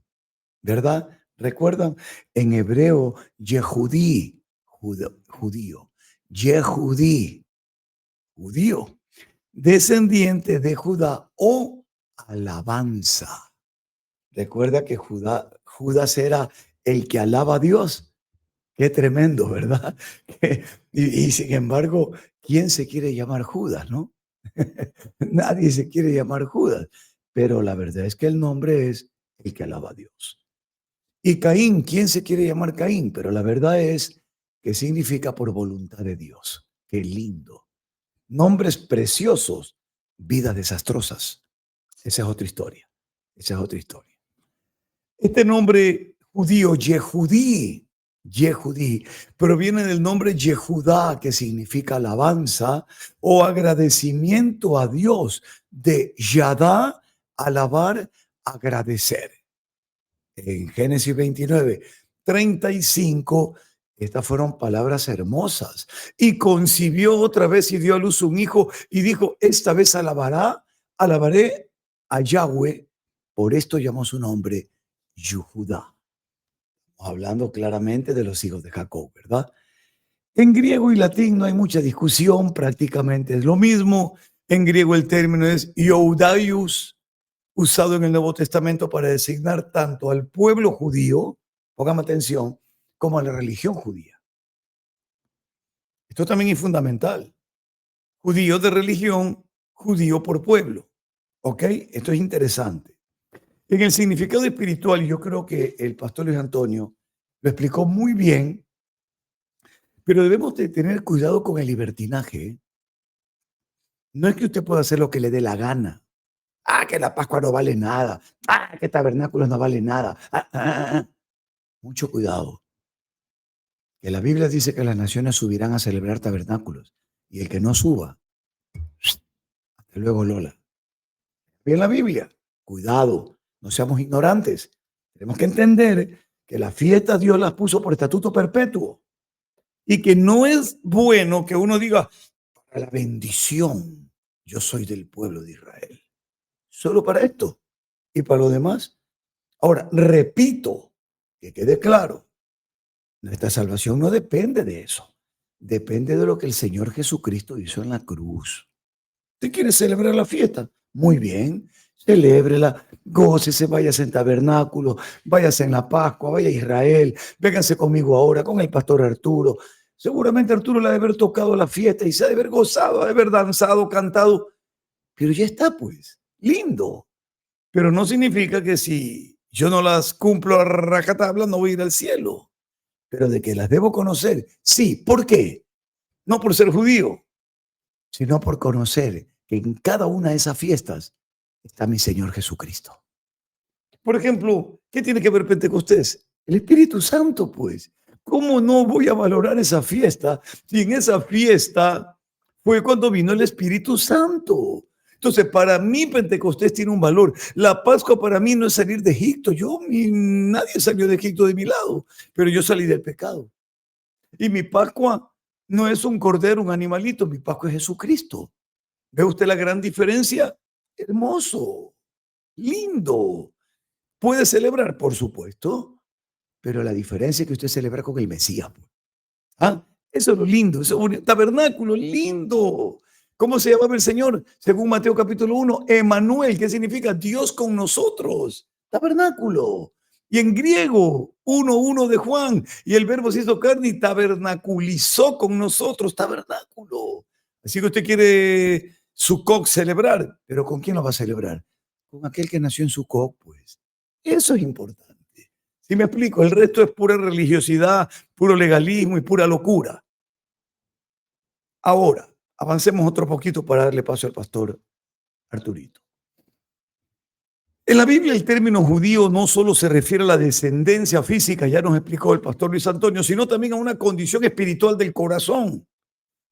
¿verdad? Recuerdan en hebreo Yehudí, judío, Yehudí, judío, descendiente de Judá o alabanza. Recuerda que Judas era el que alaba a Dios. Qué tremendo, ¿verdad? Y sin embargo, ¿quién se quiere llamar Judas, no? Nadie se quiere llamar Judas, pero la verdad es que el nombre es el que alaba a Dios. Y Caín, ¿quién se quiere llamar Caín? Pero la verdad es que significa por voluntad de Dios. Qué lindo. Nombres preciosos, vidas desastrosas. Esa es otra historia. Esa es otra historia. Este nombre judío, Yehudí, proviene del nombre Yehudá, que significa alabanza o agradecimiento a Dios, de Yadá, alabar, agradecer. En Génesis 29, 35, estas fueron palabras hermosas. Y concibió otra vez y dio a luz un hijo y dijo, esta vez alabaré a Yahweh. Por esto llamó su nombre Yehudá. Hablando claramente de los hijos de Jacob, ¿verdad? En griego y latín no hay mucha discusión, prácticamente es lo mismo. En griego el término es Iudaios, usado en el Nuevo Testamento para designar tanto al pueblo judío, póngame atención, como a la religión judía. Esto también es fundamental. Judío de religión, judío por pueblo. ¿Ok? Esto es interesante. En el significado espiritual, yo creo que el pastor Luis Antonio lo explicó muy bien, pero debemos de tener cuidado con el libertinaje. No es que usted pueda hacer lo que le dé la gana. Que la Pascua no vale nada. Que tabernáculos no vale nada. Mucho cuidado. Que la Biblia dice que las naciones subirán a celebrar tabernáculos. Y el que no suba, hasta luego, Lola. Bien la Biblia. Cuidado. No seamos ignorantes. Tenemos que entender que las fiestas Dios las puso por estatuto perpetuo y que no es bueno que uno diga, para la bendición, yo soy del pueblo de Israel. Solo para esto y para lo demás. Ahora, repito, que quede claro, nuestra salvación no depende de eso. Depende de lo que el Señor Jesucristo hizo en la cruz. ¿Usted quiere celebrar la fiesta? Muy bien. Celébrela, gócese, váyase en tabernáculo, váyase en la Pascua, vaya a Israel, vénganse conmigo ahora con el pastor Arturo. Seguramente Arturo le ha de haber tocado la fiesta y se ha de haber gozado, ha de haber danzado, cantado, pero ya está pues, lindo. Pero no significa que si yo no las cumplo a rajatabla no voy a ir al cielo, pero de que las debo conocer, sí. ¿Por qué? No por ser judío, sino por conocer que en cada una de esas fiestas está mi Señor Jesucristo. Por ejemplo, ¿qué tiene que ver Pentecostés? El Espíritu Santo, pues. ¿Cómo no voy a valorar esa fiesta si en esa fiesta fue cuando vino el Espíritu Santo? Entonces, para mí Pentecostés tiene un valor. La Pascua para mí no es salir de Egipto. Nadie salió de Egipto de mi lado, pero yo salí del pecado. Y mi Pascua no es un cordero, un animalito. Mi Pascua es Jesucristo. ¿Ve usted la gran diferencia? Hermoso, lindo. ¿Puede celebrar? Por supuesto. Pero la diferencia es que usted celebra con el Mesías. ¿Ah? Eso es lo lindo, eso es un tabernáculo lindo. ¿Cómo se llamaba el Señor? Según Mateo capítulo 1, Emmanuel, ¿qué significa? Dios con nosotros. Tabernáculo. Y en griego, 1:1 de Juan, y el verbo se hizo carne y tabernaculizó con nosotros, tabernáculo. Así que usted quiere Sukkot celebrar, pero ¿con quién lo va a celebrar? Con aquel que nació en Sukkot, pues. Eso es importante. ¿Sí me explico? El resto es pura religiosidad, puro legalismo y pura locura. Ahora, avancemos otro poquito para darle paso al pastor Arturito. En la Biblia el término judío no solo se refiere a la descendencia física, ya nos explicó el pastor Luis Antonio, sino también a una condición espiritual del corazón.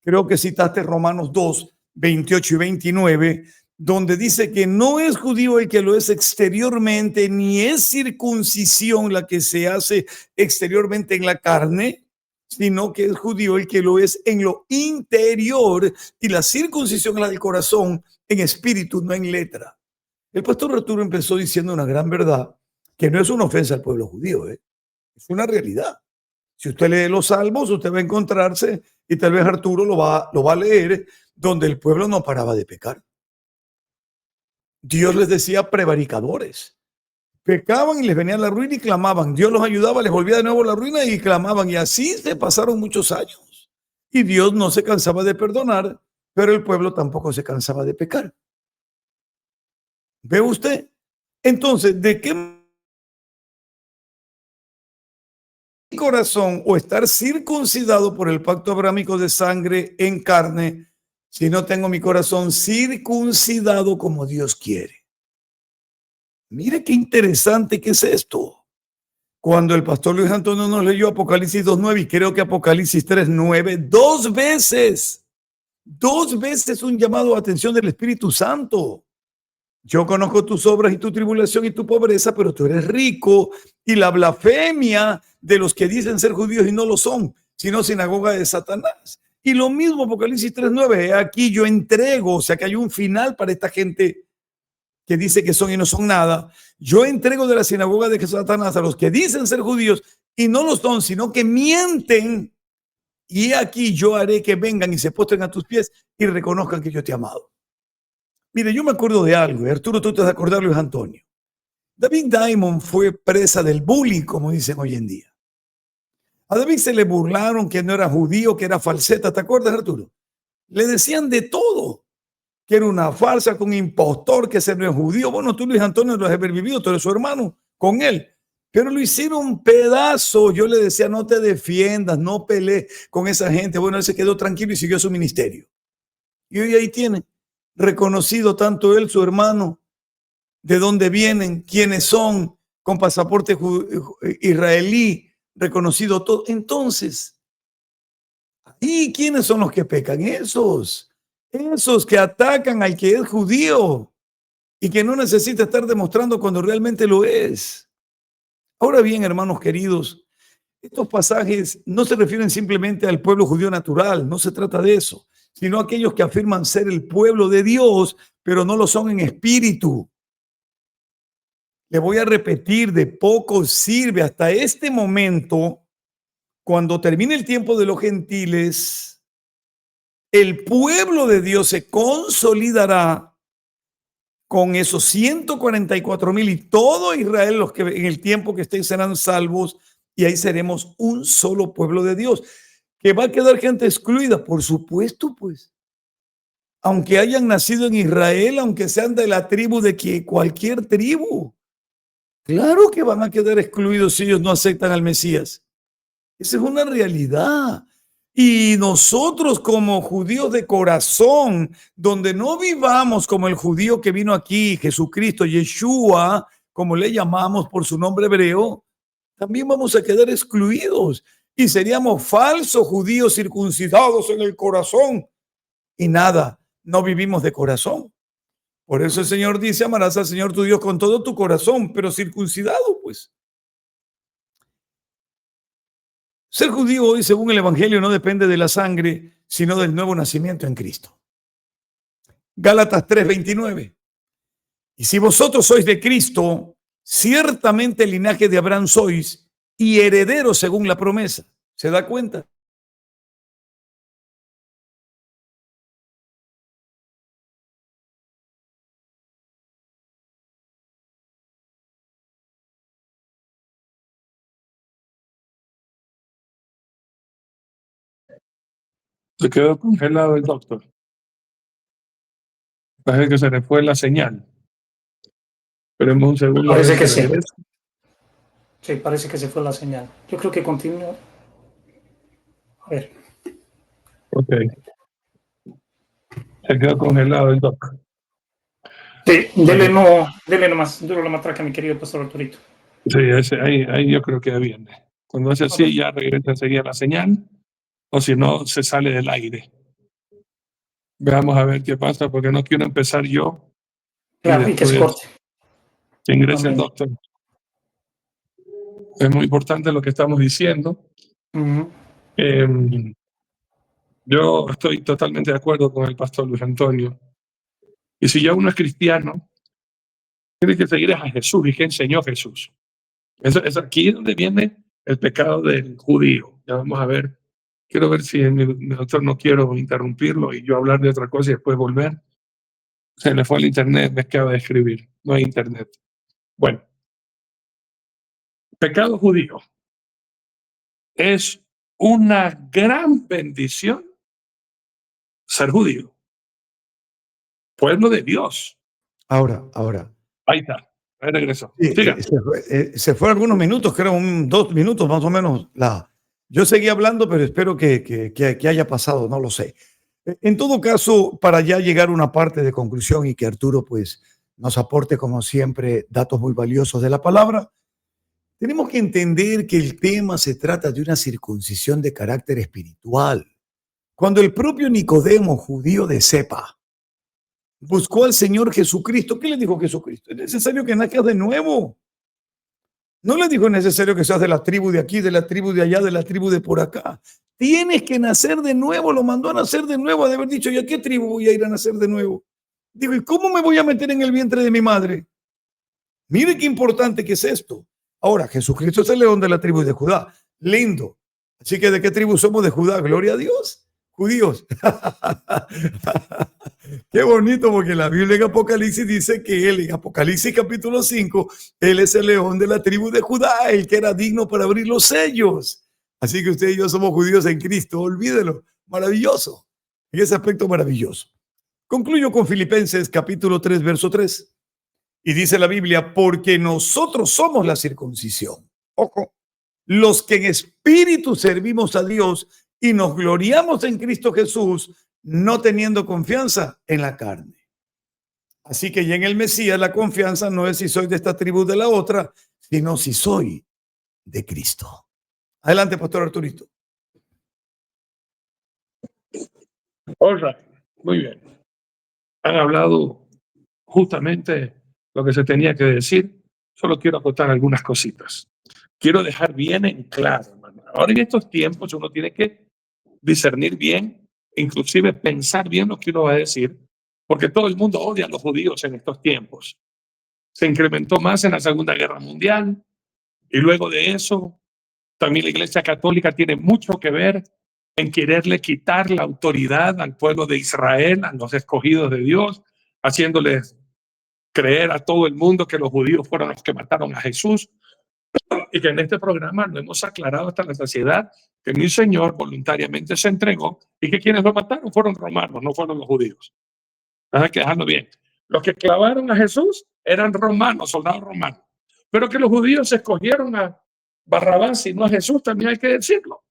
Creo que citaste Romanos 2, 28 y 29, donde dice que no es judío el que lo es exteriormente, ni es circuncisión la que se hace exteriormente en la carne, sino que es judío el que lo es en lo interior, y la circuncisión es la del corazón, en espíritu, no en letra. El pastor Arturo empezó diciendo una gran verdad, que no es una ofensa al pueblo judío, es una realidad. Si usted lee los Salmos, usted va a encontrarse, y tal vez Arturo lo va a leer, donde el pueblo no paraba de pecar. Dios les decía prevaricadores. Pecaban y les venía la ruina y clamaban. Dios los ayudaba, les volvía de nuevo la ruina y clamaban. Y así se pasaron muchos años. Y Dios no se cansaba de perdonar, pero el pueblo tampoco se cansaba de pecar. ¿Ve usted? Entonces, ¿de qué corazón o estar circuncidado por el pacto abrámico de sangre en carne si no tengo mi corazón circuncidado como Dios quiere? Mire qué interesante que es esto. Cuando el pastor Luis Antonio nos leyó Apocalipsis 2:9 y creo que Apocalipsis 3:9, dos veces un llamado de atención del Espíritu Santo. Yo conozco tus obras y tu tribulación y tu pobreza, pero tú eres rico, y la blasfemia de los que dicen ser judíos y no lo son, sino sinagoga de Satanás. Y lo mismo Apocalipsis 3:9, aquí yo entrego, o sea que hay un final para esta gente que dice que son y no son nada. Yo entrego de la sinagoga de Satanás a los que dicen ser judíos y no lo son, sino que mienten. Y aquí yo haré que vengan y se postren a tus pies y reconozcan que yo te he amado. Mire, yo me acuerdo de algo, y Arturo, tú te vas a acordar, Luis Antonio. David Diamond fue presa del bullying, como dicen hoy en día. A David se le burlaron que no era judío, que era falseta. ¿Te acuerdas, Arturo? Le decían de todo, que era una farsa, que un impostor, que ese no es judío. Bueno, tú, Luis Antonio, lo has haber vivido, tú eres su hermano con él. Pero lo hicieron un pedazo. Yo le decía, no te defiendas, no pelees con esa gente. Bueno, él se quedó tranquilo y siguió su ministerio. Y hoy ahí tiene reconocido tanto él, su hermano, de dónde vienen, quiénes son, con pasaporte israelí, reconocido todo. Entonces, ¿y quiénes son los que pecan? Esos que atacan al que es judío y que no necesita estar demostrando cuando realmente lo es. Ahora bien, hermanos queridos, estos pasajes no se refieren simplemente al pueblo judío natural, no se trata de eso, sino a aquellos que afirman ser el pueblo de Dios, pero no lo son en espíritu. Le voy a repetir, de poco sirve hasta este momento, cuando termine el tiempo de los gentiles, el pueblo de Dios se consolidará con esos 144,000 y todo Israel, los que en el tiempo que estén serán salvos, y ahí seremos un solo pueblo de Dios. ¿Que va a quedar gente excluida? Por supuesto, pues. Aunque hayan nacido en Israel, aunque sean de la tribu de cualquier tribu. Claro que van a quedar excluidos si ellos no aceptan al Mesías. Esa es una realidad. Y nosotros como judíos de corazón, donde no vivamos como el judío que vino aquí, Jesucristo, Yeshua, como le llamamos por su nombre hebreo, también vamos a quedar excluidos. Y seríamos falsos judíos circuncidados en el corazón. Y nada, no vivimos de corazón. Por eso el Señor dice, amarás al Señor tu Dios con todo tu corazón, pero circuncidado, pues. Ser judío hoy, según el Evangelio, no depende de la sangre, sino del nuevo nacimiento en Cristo. Gálatas 3:29. Y si vosotros sois de Cristo, ciertamente el linaje de Abraham sois y herederos según la promesa. ¿Se da cuenta? Se quedó congelado el doctor. Parece que se le fue la señal. Esperemos un segundo. Parece que sí. Sí, parece que se fue la señal. Yo creo que continúa. A ver. Ok. Se quedó congelado el doctor. Sí, dele nomás duro la matraca, mi querido pastor Arturito. Sí, ahí yo creo que viene. Cuando hace así, ya regresa enseguida la señal, o si no, se sale del aire. Veamos a ver qué pasa, porque no quiero empezar yo. Claro, y que se corte. Que ingrese el doctor. Es muy importante lo que estamos diciendo. Yo estoy totalmente de acuerdo con el pastor Luis Antonio. Y si ya uno es cristiano, tiene que seguir a Jesús y que enseñó Jesús. Es aquí donde viene el pecado del judío. Ya vamos a ver. Quiero ver si mi doctor, no quiero interrumpirlo y yo hablar de otra cosa y después volver. Se le fue el internet, me acaba de escribir. No hay internet. Bueno. Pecado judío. Es una gran bendición ser judío. Pueblo de Dios. Ahora. Ahí está. Ahí regresó. Sí, se fue algunos minutos, creo 2 minutos más o menos. Yo seguí hablando, pero espero que haya pasado, no lo sé. En todo caso, para ya llegar a una parte de conclusión y que Arturo pues nos aporte como siempre datos muy valiosos de la palabra, tenemos que entender que el tema se trata de una circuncisión de carácter espiritual. Cuando el propio Nicodemo, judío de cepa, buscó al Señor Jesucristo, ¿qué le dijo Jesucristo? Es necesario que nazcas de nuevo. No le dijo es necesario que seas de la tribu de aquí, de la tribu de allá, de la tribu de por acá. Tienes que nacer de nuevo, lo mandó a nacer de nuevo, a de haber dicho, ¿y a qué tribu voy a ir a nacer de nuevo? Digo, ¿y cómo me voy a meter en el vientre de mi madre? Mire qué importante que es esto. Ahora, Jesucristo es el león de la tribu de Judá. Lindo. Así que, ¿de qué tribu somos de Judá? Gloria a Dios. Judíos. Qué bonito, porque la Biblia en Apocalipsis dice que él, en Apocalipsis capítulo 5, él es el león de la tribu de Judá, el que era digno para abrir los sellos. Así que usted y yo somos judíos en Cristo, olvídelo. Maravilloso. En ese aspecto maravilloso. Concluyo con Filipenses capítulo 3, verso 3. Y dice la Biblia, porque nosotros somos la circuncisión. Ojo, los que en espíritu servimos a Dios y nos gloriamos en Cristo Jesús, no teniendo confianza en la carne. Así que ya en el Mesías la confianza no es si soy de esta tribu o de la otra, sino si soy de Cristo. Adelante, pastor Arturito. All right. Muy bien. Han hablado justamente lo que se tenía que decir. Solo quiero acotar algunas cositas. Quiero dejar bien en claro, hermano. Ahora en estos tiempos uno tiene que discernir bien, inclusive pensar bien lo que uno va a decir, porque todo el mundo odia a los judíos en estos tiempos. Se incrementó más en la Segunda Guerra Mundial y luego de eso también la Iglesia Católica tiene mucho que ver en quererle quitar la autoridad al pueblo de Israel, a los escogidos de Dios, haciéndoles creer a todo el mundo que los judíos fueron los que mataron a Jesús. Y que en este programa lo hemos aclarado hasta la saciedad, que mi Señor voluntariamente se entregó y que quienes lo mataron fueron romanos, no fueron los judíos. Hay que dejarlo bien. Los que clavaron a Jesús eran romanos, soldados romanos. Pero que los judíos escogieron a Barrabás y no a Jesús, también hay que decirlo.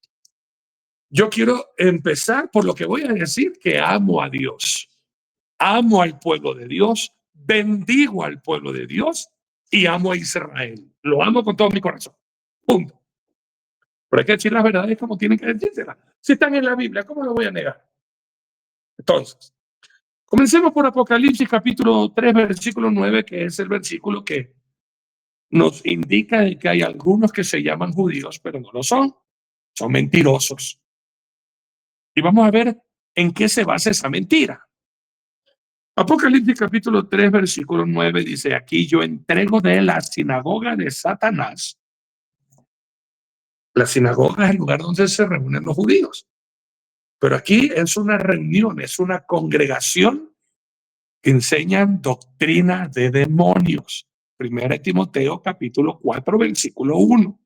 Yo quiero empezar por lo que voy a decir, que amo a Dios. Amo al pueblo de Dios, bendigo al pueblo de Dios y amo a Israel. Lo amo con todo mi corazón. Punto. Pero hay que decir las verdades como tienen que decírselas. Si están en la Biblia, ¿cómo lo voy a negar? Entonces, Comencemos por Apocalipsis capítulo 3, versículo 9, que es el versículo que nos indica de que hay algunos que se llaman judíos, pero no lo son. Son mentirosos. Y vamos a ver en qué se basa esa mentira. Apocalipsis capítulo 3, versículo 9 dice: aquí yo entrego de la sinagoga de Satanás. La sinagoga es el lugar donde se reúnen los judíos. Pero aquí es una reunión, es una congregación que enseñan doctrina de demonios. Primera de Timoteo capítulo 4, versículo 1.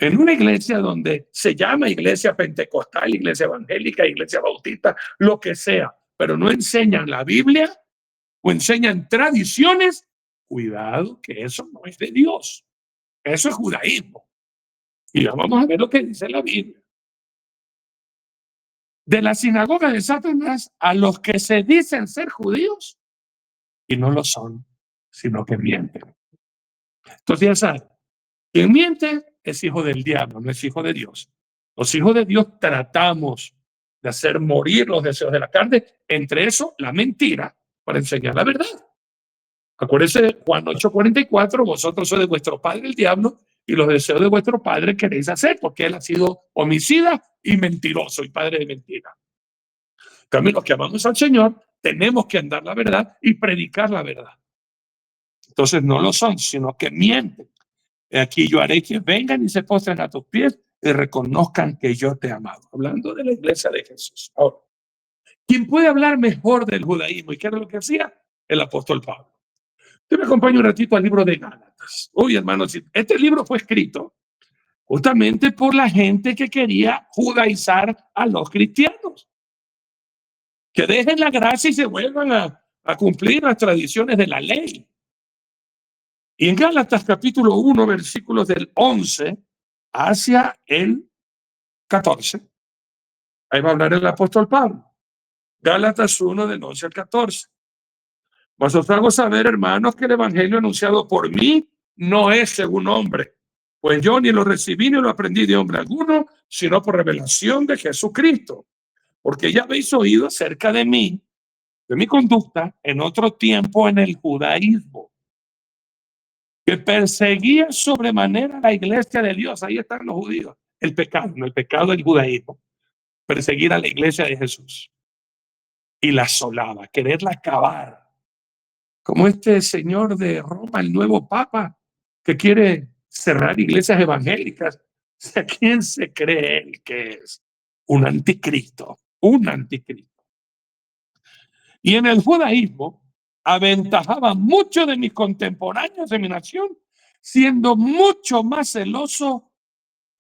En una iglesia donde se llama iglesia pentecostal, iglesia evangélica, iglesia bautista, lo que sea, pero no enseñan la Biblia o enseñan tradiciones, cuidado que eso no es de Dios. Eso es judaísmo. Y ya vamos a ver lo que dice la Biblia. De la sinagoga de Satanás a los que se dicen ser judíos y no lo son, sino que mienten. Entonces ya saben, quien miente es hijo del diablo, no es hijo de Dios. Los hijos de Dios tratamos de hacer morir los deseos de la carne, entre eso la mentira, para enseñar la verdad. Acuérdense de Juan 8:44, vosotros sois de vuestro padre el diablo y los deseos de vuestro padre queréis hacer, porque él ha sido homicida y mentiroso y padre de mentira. También los que amamos al Señor tenemos que andar la verdad y predicar la verdad. Entonces no lo son, sino que mienten. Aquí yo haré que vengan y se postren a tus pies y reconozcan que yo te he amado. Hablando de la iglesia de Jesús. Ahora, ¿quién puede hablar mejor del judaísmo? ¿Y qué era lo que hacía? El apóstol Pablo. Yo me acompaño un ratito al libro de Gálatas. Uy, hermanos, este libro fue escrito justamente por la gente que quería judaizar a los cristianos. Que dejen la gracia y se vuelvan a cumplir las tradiciones de la ley. Y en Gálatas capítulo 1, versículos del 11 hacia el 14, ahí va a hablar el apóstol Pablo. Gálatas 1 del 11 al 14. Mas os hago saber, hermanos, que el evangelio anunciado por mí no es según hombre, pues yo ni lo recibí ni lo aprendí de hombre alguno, sino por revelación de Jesucristo. Porque ya habéis oído acerca de mí, de mi conducta en otro tiempo en el judaísmo, que perseguía sobremanera la iglesia de Dios. Ahí están los judíos. El pecado, no el pecado del judaísmo. Perseguir a la iglesia de Jesús. Y la asolaba, quererla acabar. Como este señor de Roma, el nuevo papa, que quiere cerrar iglesias evangélicas. ¿A quién se cree él que es? Un anticristo. Un anticristo. Y en el judaísmo aventajaba mucho de mis contemporáneos de mi nación, siendo mucho más celoso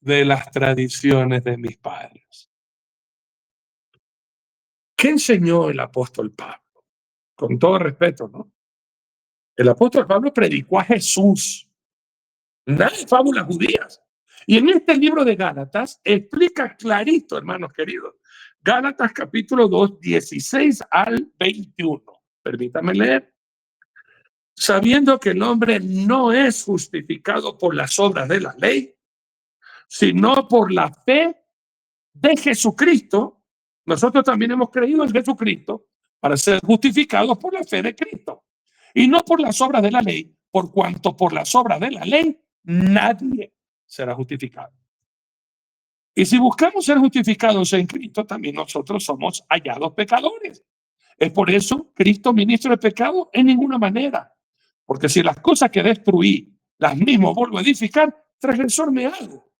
de las tradiciones de mis padres. ¿Qué enseñó el apóstol Pablo? Con todo respeto, ¿no? El apóstol Pablo predicó a Jesús, nada de fábulas judías. Y en este libro de Gálatas explica clarito, hermanos queridos, Gálatas capítulo 2, 16 al 21. Permítame leer. Sabiendo que el hombre no es justificado por las obras de la ley, sino por la fe de Jesucristo. Nosotros también hemos creído en Jesucristo para ser justificados por la fe de Cristo. Y no por las obras de la ley, por cuanto por las obras de la ley nadie será justificado. Y si buscamos ser justificados en Cristo, también nosotros somos hallados pecadores. Es por eso Cristo, ministro de pecado, en ninguna manera. Porque si las cosas que destruí, las mismo vuelvo a edificar, transgresor me hago.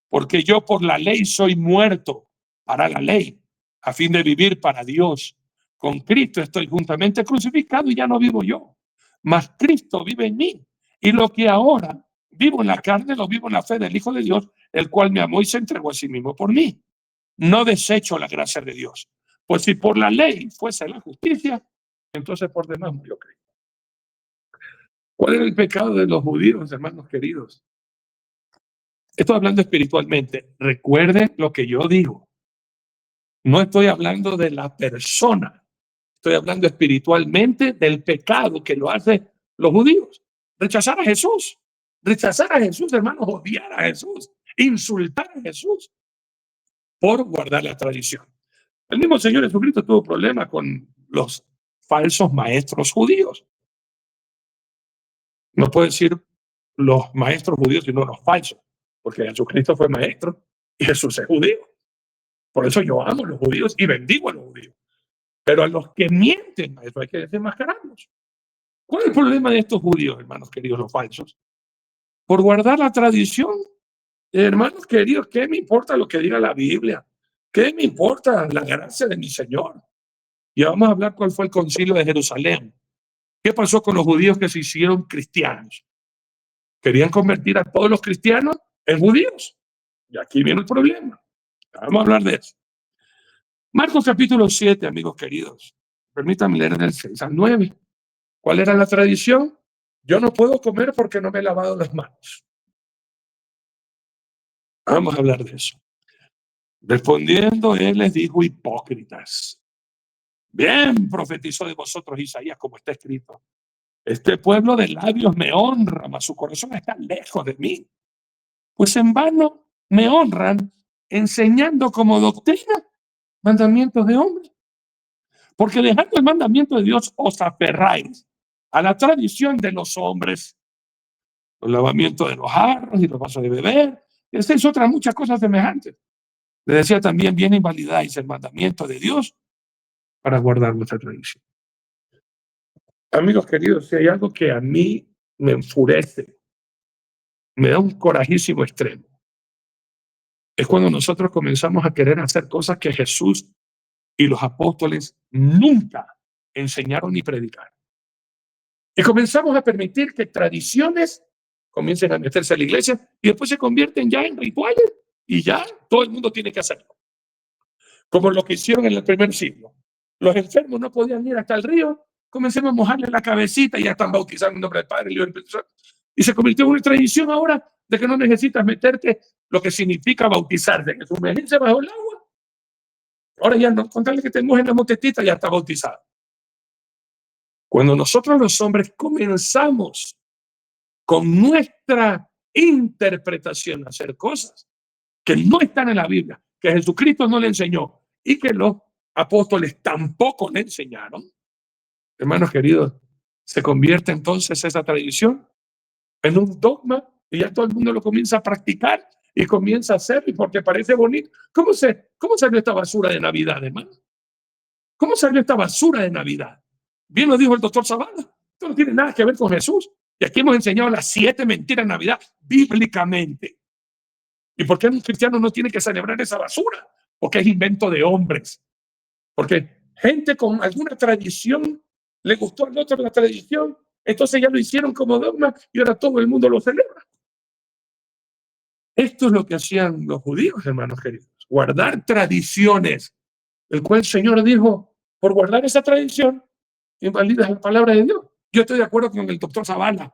Porque yo por la ley soy muerto para la ley, a fin de vivir para Dios. Con Cristo estoy juntamente crucificado y ya no vivo yo, mas Cristo vive en mí. Y lo que ahora vivo en la carne, lo vivo en la fe del Hijo de Dios, el cual me amó y se entregó a sí mismo por mí. No desecho la gracia de Dios. Pues si por la ley fuese la justicia, entonces por demás murió Cristo. ¿Cuál era el pecado de los judíos, hermanos queridos? Estoy hablando espiritualmente. Recuerde lo que yo digo. No estoy hablando de la persona. Estoy hablando espiritualmente del pecado que lo hacen los judíos. Rechazar a Jesús. Rechazar a Jesús, hermanos, odiar a Jesús, insultar a Jesús por guardar la tradición. El mismo Señor Jesucristo tuvo problemas con los falsos maestros judíos. No puedo decir los maestros judíos, sino los falsos, porque Jesucristo fue maestro y Jesús es judío. Por eso yo amo a los judíos y bendigo a los judíos. Pero a los que mienten, eso hay que desenmascararlos. ¿Cuál es el problema de estos judíos, hermanos queridos, los falsos? Por guardar la tradición. Hermanos queridos, ¿qué me importa lo que diga la Biblia? ¿Qué me importa la gracia de mi Señor? Y vamos a hablar cuál fue el concilio de Jerusalén. ¿Qué pasó con los judíos que se hicieron cristianos? Querían convertir a todos los cristianos en judíos. Y aquí viene el problema. Vamos a hablar de eso. Marcos capítulo 7, amigos queridos. Permítanme leer del 6 al 9. ¿Cuál era la tradición? Yo no puedo comer porque no me he lavado las manos. Vamos a hablar de eso. Respondiendo, él les dijo: hipócritas. Bien profetizó de vosotros Isaías, como está escrito: este pueblo de labios me honra, mas su corazón está lejos de mí. Pues en vano me honran, enseñando como doctrina mandamientos de hombres. Porque dejando el mandamiento de Dios os aferráis a la tradición de los hombres, los lavamientos de los jarros y los vasos de beber, y es otras muchas cosas semejantes. Le decía también: bien invalidáis el mandamiento de Dios para guardar nuestra tradición. Amigos queridos, si hay algo que a mí me enfurece, me da un corajísimo extremo, es cuando nosotros comenzamos a querer hacer cosas que Jesús y los apóstoles nunca enseñaron ni predicaron. Y comenzamos a permitir que tradiciones comiencen a meterse a la iglesia y después se convierten ya en rituales y ya todo el mundo tiene que hacerlo. Como lo que hicieron en el primer siglo. Los enfermos no podían ir hasta el río, comencemos a mojarle la cabecita y ya están bautizados en nombre del Padre, el Hijo y el Espíritu Santo. Y se convirtió en una tradición ahora de que no necesitas meterte lo que significa bautizarte, que sumergirse bajo el agua. Ahora ya no, contarle que te mojen la motetita, ya está bautizado. Cuando nosotros los hombres comenzamos con nuestra interpretación a hacer cosas que no están en la Biblia, que Jesucristo no le enseñó y que los apóstoles tampoco le enseñaron, hermanos queridos, se convierte entonces esa tradición en un dogma y ya todo el mundo lo comienza a practicar y comienza a hacer, y porque parece bonito. ¿Cómo salió esta basura de Navidad, hermano? ¿Cómo salió esta basura de Navidad? Bien lo dijo el doctor Zavala, esto no tiene nada que ver con Jesús. Y aquí hemos enseñado las 7 mentiras de Navidad bíblicamente. ¿Y por qué un cristiano no tiene que celebrar esa basura? Porque es invento de hombres. Porque gente con alguna tradición le gustó al otro la tradición, entonces ya lo hicieron como dogma y ahora todo el mundo lo celebra. Esto es lo que hacían los judíos, hermanos queridos. Guardar tradiciones, el cual el Señor dijo: por guardar esa tradición, invalidas la palabra de Dios. Yo estoy de acuerdo con el doctor Zavala.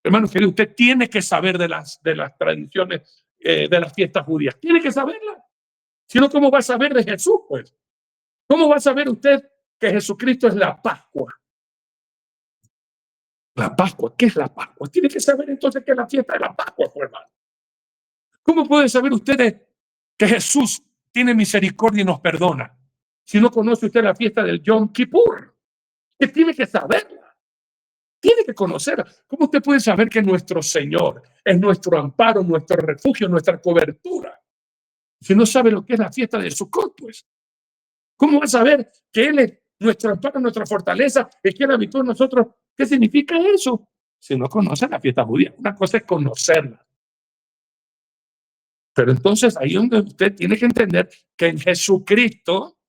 Hermanos queridos, usted tiene que saber de las tradiciones de las fiestas judías. Tiene que saberlas. Si no, ¿cómo va a saber de Jesús, pues? ¿Cómo va a saber usted que Jesucristo es la Pascua? La Pascua, ¿qué es la Pascua? Tiene que saber entonces qué es la fiesta de la Pascua, pues, hermano. ¿Cómo puede saber usted que Jesús tiene misericordia y nos perdona si no conoce usted la fiesta del Yom Kippur? Usted tiene que saberla. Tiene que conocerla. ¿Cómo usted puede saber que nuestro Señor es nuestro amparo, nuestro refugio, nuestra cobertura, si no sabe lo que es la fiesta de Sukkot, pues? ¿Cómo va a saber que Él es nuestro amparo, nuestra fortaleza, y que Él habitó en nosotros? ¿Qué significa eso? Si no conoce la fiesta judía. Una cosa es conocerla. Pero entonces ahí es donde usted tiene que entender que en Jesucristo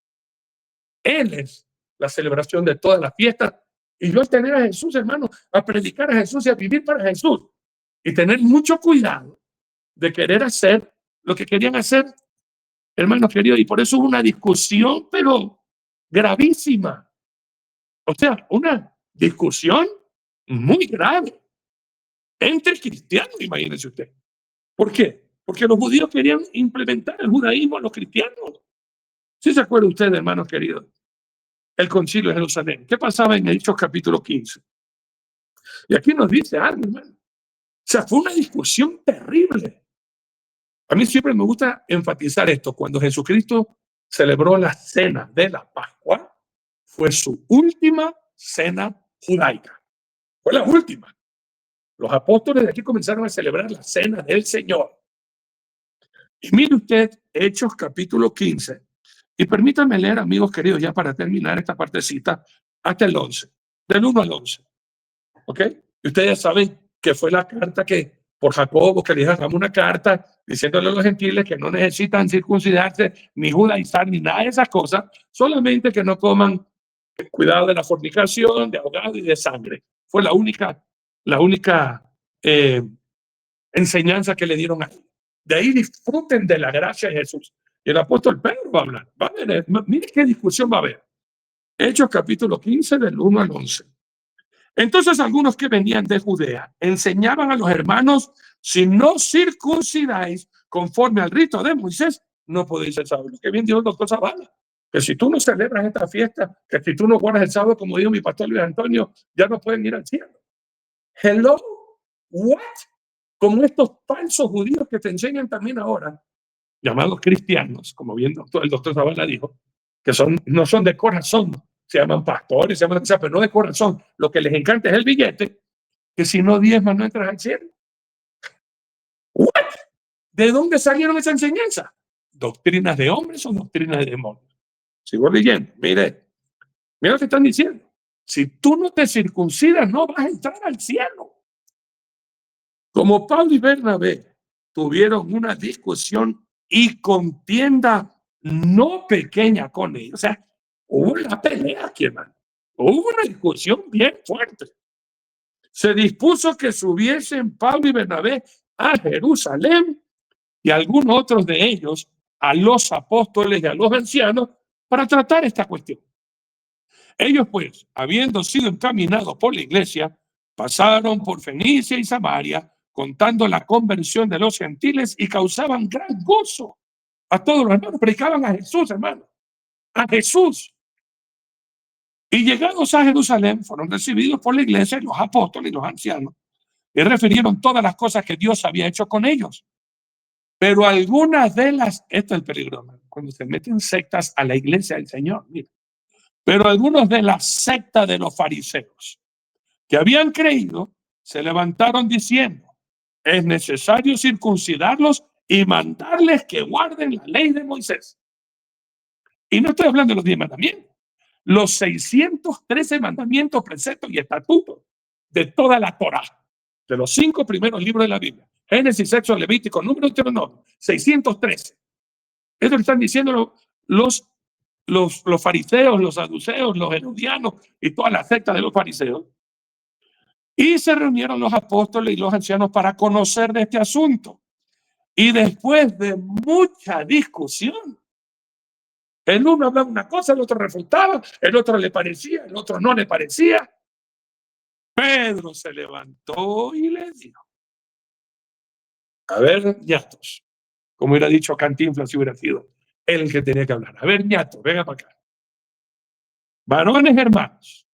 Él es la celebración de todas las fiestas. Y yo al tener a Jesús, hermano, a predicar a Jesús y a vivir para Jesús, y tener mucho cuidado de querer hacer lo que querían hacer, hermanos queridos, y por eso hubo una discusión, pero gravísima. O sea, una discusión muy grave entre cristianos, imagínense usted. ¿Por qué? Porque los judíos querían implementar el judaísmo a los cristianos. ¿Sí se acuerda usted, hermanos queridos? El concilio de Jerusalén. ¿Qué pasaba en Hechos capítulo 15? Y aquí nos dice algo, hermano. O sea, fue una discusión terrible. A mí siempre me gusta enfatizar esto. Cuando Jesucristo celebró la cena de la Pascua, fue su última cena judaica. Fue la última. Los apóstoles de aquí comenzaron a celebrar la cena del Señor. Y mire usted Hechos capítulo 15. Y permítanme leer, amigos queridos, ya para terminar esta partecita, hasta el 11, del 1 al 11. ¿Ok? Y ustedes ya saben que fue la carta que por Jacobo, que le dejamos una carta diciéndole a los gentiles que no necesitan circuncidarse, ni judaizar, ni nada de esas cosas, solamente que no coman cuidado de la fornicación, de ahogado y de sangre. Fue la única enseñanza que le dieron a él. De ahí disfruten de la gracia de Jesús. Y el apóstol Pedro va a hablar. Va a ver, mire qué discusión va a haber. Hechos capítulo 15 del 1 al 11. Entonces algunos que venían de Judea enseñaban a los hermanos: si no circuncidáis conforme al rito de Moisés, no podéis ser salvos. Lo que bien dijo el doctor Zavala, que si tú no celebras esta fiesta, que si tú no guardas el sábado, como dijo mi pastor Luis Antonio, ya no pueden ir al cielo. Hello, what? Como estos falsos judíos que te enseñan también ahora, llamados cristianos, como bien el doctor Zavala dijo, que no son de corazón, se llaman pastores, se llaman, pero no de corazón. Lo que les encanta es el billete, que si no diezmas no entras al cielo. ¿What? ¿De dónde salieron esa enseñanza? ¿Doctrinas de hombres o doctrinas de demonios? Sigo leyendo, mire lo que están diciendo. Si tú no te circuncidas, no vas a entrar al cielo. Como Pablo y Bernabé tuvieron una discusión y contienda no pequeña con ellos, o sea, hubo una pelea aquí, hermano. Hubo una discusión bien fuerte. Se dispuso que subiesen Pablo y Bernabé a Jerusalén y algunos otros de ellos a los apóstoles y a los ancianos para tratar esta cuestión. Ellos, pues, habiendo sido encaminados por la iglesia, pasaron por Fenicia y Samaria, contando la conversión de los gentiles, y causaban gran gozo a todos los hermanos. Predicaban a Jesús, hermano, a Jesús. Y llegados a Jerusalén, fueron recibidos por la iglesia, los apóstoles y los ancianos, y refirieron todas las cosas que Dios había hecho con ellos. Pero algunas de las, esto es el peligro, hermano, cuando se meten sectas a la iglesia del Señor, mira. Pero algunos de la secta de los fariseos que habían creído se levantaron diciendo: es necesario circuncidarlos y mandarles que guarden la ley de Moisés. Y no estoy hablando de los 10 mandamientos, los 613 mandamientos, preceptos y estatutos de toda la Torá, de los 5 primeros libros de la Biblia: Génesis, Éxodo, Levítico, Número, Deuteronomio, 613. Eso le están diciendo los fariseos, los saduceos, los herodianos y toda la secta de los fariseos. Y se reunieron los apóstoles y los ancianos para conocer de este asunto. Y después de mucha discusión, el uno hablaba una cosa, el otro refutaba, el otro le parecía, el otro no le parecía. Pedro se levantó y le dijo: a ver, ñatos, como hubiera dicho Cantinflas si hubiera sido el que tenía que hablar. A ver, ñatos, venga para acá. Varones hermanos,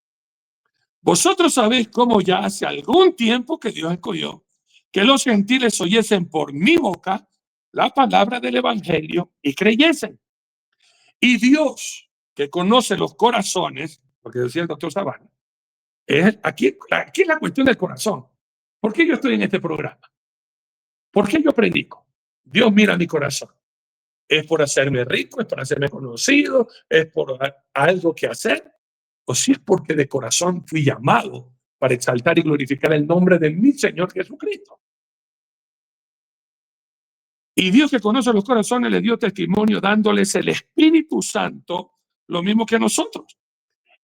vosotros sabéis cómo ya hace algún tiempo que Dios escogió que los gentiles oyesen por mi boca la palabra del evangelio y creyesen. Y Dios, que conoce los corazones, porque decía el doctor Zavala, aquí es la cuestión del corazón. ¿Por qué yo estoy en este programa? ¿Por qué yo predico? Dios mira mi corazón. ¿Es por hacerme rico? ¿Es por hacerme conocido? ¿Es por algo que hacer? ¿O si es porque de corazón fui llamado para exaltar y glorificar el nombre de mi Señor Jesucristo? Y Dios, que conoce los corazones, le dio testimonio dándoles el Espíritu Santo, lo mismo que a nosotros.